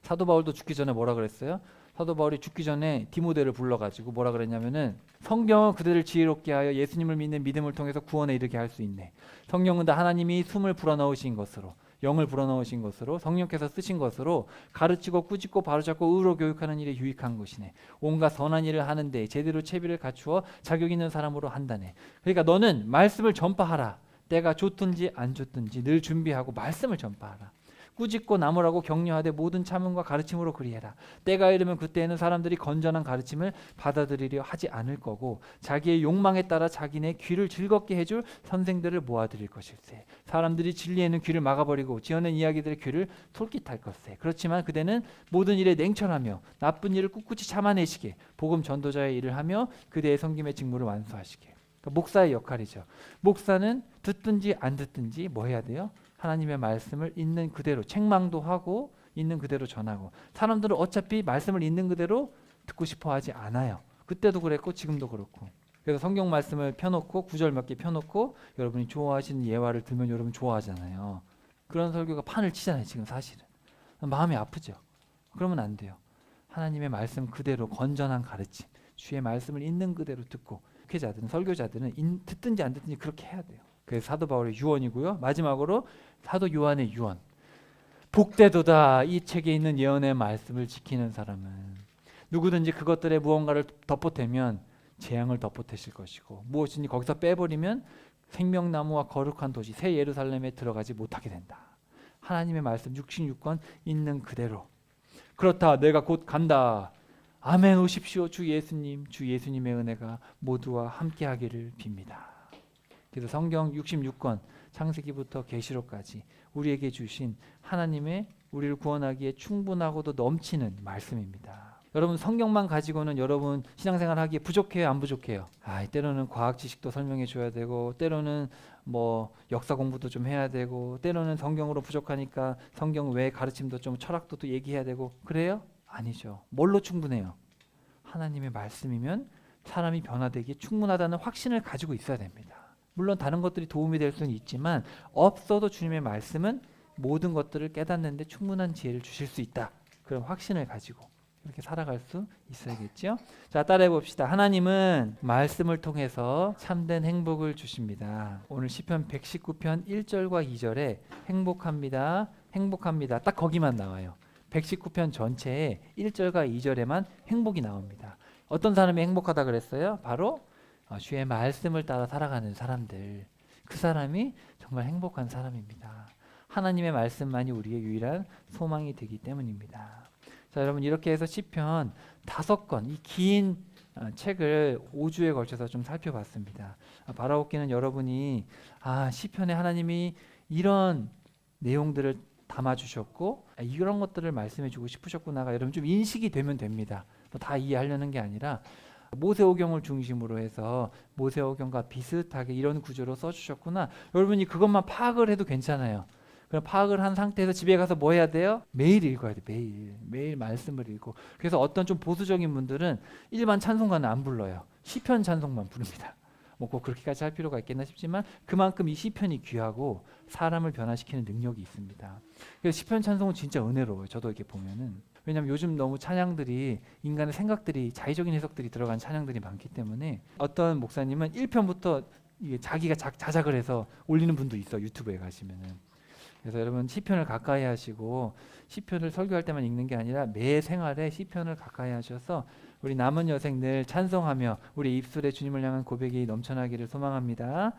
사도 바울도 죽기 전에 뭐라 그랬어요? 사도 바울이 죽기 전에 디모데를 불러가지고 뭐라 그랬냐면은 성경은 그들을 지혜롭게 하여 예수님을 믿는 믿음을 통해서 구원에 이르게 할 수 있네. 성경은 다 하나님이 숨을 불어넣으신 것으로 영을 불어넣으신 것으로 성령께서 쓰신 것으로 가르치고 꾸짖고 바로잡고 의로 교육하는 일에 유익한 것이네. 온갖 선한 일을 하는데 제대로 채비를 갖추어 자격 있는 사람으로 한다네. 그러니까 너는 말씀을 전파하라. 때가 좋든지 안 좋든지 늘 준비하고 말씀을 전파하라. 꾸짖고 나무라고 격려하되 모든 참음과 가르침으로 그리해라. 때가 이르면 그때에는 사람들이 건전한 가르침을 받아들이려 하지 않을 거고 자기의 욕망에 따라 자기네 귀를 즐겁게 해줄 선생들을 모아들일 것일세. 사람들이 진리에는 귀를 막아버리고 지어낸 이야기들의 귀를 솔깃할 것세. 그렇지만 그대는 모든 일에 냉철하며 나쁜 일을 꿋꿋이 참아내시게 복음 전도자의 일을 하며 그대의 섬김의 직무를 완수하시게. 그러니까 목사의 역할이죠. 목사는 듣든지 안 듣든지 뭐 해야 돼요? 하나님의 말씀을 있는 그대로 책망도 하고 있는 그대로 전하고 사람들은 어차피 말씀을 있는 그대로 듣고 싶어 하지 않아요. 그때도 그랬고 지금도 그렇고. 그래서 성경 말씀을 펴놓고 구절 몇 개 펴놓고 여러분이 좋아하시는 예화를 들면 여러분 좋아하잖아요. 그런 설교가 판을 치잖아요. 지금 사실은. 마음이 아프죠. 그러면 안 돼요. 하나님의 말씀 그대로 건전한 가르침 주의 말씀을 있는 그대로 듣고 목회자들은 설교자들은 듣든지 안 듣든지 그렇게 해야 돼요. 그래서 사도 바울의 유언이고요. 마지막으로 사도 요한의 유언. 복되도다 이 책에 있는 예언의 말씀을 지키는 사람은. 누구든지 그것들의 무언가를 덧보태면 재앙을 덧보태실 것이고 무엇인지 거기서 빼버리면 생명나무와 거룩한 도시 새 예루살렘에 들어가지 못하게 된다. 하나님의 말씀 66권 있는 그대로. 그렇다 내가 곧 간다. 아멘 오십시오. 주 예수님의 은혜가 모두와 함께하기를 빕니다. 그래서 성경 66권 창세기부터 계시록까지 우리에게 주신 하나님의 우리를 구원하기에 충분하고도 넘치는 말씀입니다. 여러분 성경만 가지고는 여러분 신앙생활 하기에 부족해요, 안 부족해요? 때로는 과학 지식도 설명해 줘야 되고, 때로는 뭐 역사 공부도 좀 해야 되고, 때로는 성경으로 부족하니까 성경 외 가르침도 좀 철학도 또 얘기해야 되고, 그래요? 아니죠. 뭘로 충분해요? 하나님의 말씀이면 사람이 변화되기에 충분하다는 확신을 가지고 있어야 됩니다. 물론 다른 것들이 도움이 될 수는 있지만 없어도 주님의 말씀은 모든 것들을 깨닫는 데 충분한 지혜를 주실 수 있다. 그런 확신을 가지고 이렇게 살아갈 수 있어야겠죠. 자, 따라해 봅시다. 하나님은 말씀을 통해서 참된 행복을 주십니다. 오늘 시편 119편 1절과 2절에 행복합니다. 행복합니다. 딱 거기만 나와요. 119편 전체에 1절과 2절에만 행복이 나옵니다. 어떤 사람이 행복하다 그랬어요? 바로 주의 말씀을 따라 살아가는 사람들. 그 사람이 정말 행복한 사람입니다. 하나님의 말씀만이 우리의 유일한 소망이 되기 때문입니다. 자, 여러분 이렇게 해서 시편 5권 이 긴 책을 5주에 걸쳐서 좀 살펴봤습니다. 바라옵기는 여러분이 시편에 하나님이 이런 내용들을 담아주셨고 이런 것들을 말씀해주고 싶으셨구나가 여러분 좀 인식이 되면 됩니다. 다 이해하려는 게 아니라 모세오경을 중심으로 해서 모세오경과 비슷하게 이런 구조로 써주셨구나. 여러분이 그것만 파악을 해도 괜찮아요. 그럼 파악을 한 상태에서 집에 가서 뭐 해야 돼요? 매일 읽어야 돼. 매일 말씀을 읽고. 그래서 어떤 좀 보수적인 분들은 일반 찬송가는 안 불러요. 시편 찬송만 부릅니다. 뭐 꼭 그렇게까지 할 필요가 있겠나 싶지만 그만큼 이 시편이 귀하고 사람을 변화시키는 능력이 있습니다. 그래서 시편 찬송은 진짜 은혜로워요. 저도 이렇게 보면은. 왜냐하면 요즘 너무 찬양들이 인간의 생각들이 자의적인 해석들이 들어간 찬양들이 많기 때문에 어떤 목사님은 1편부터 이게 자기가 자작을 해서 올리는 분도 있어. 유튜브에 가시면은. 그래서 여러분 시편을 가까이 하시고 시편을 설교할 때만 읽는 게 아니라 매 생활에 시편을 가까이 하셔서 우리 남은 여생 늘 찬송하며 우리 입술에 주님을 향한 고백이 넘쳐나기를 소망합니다.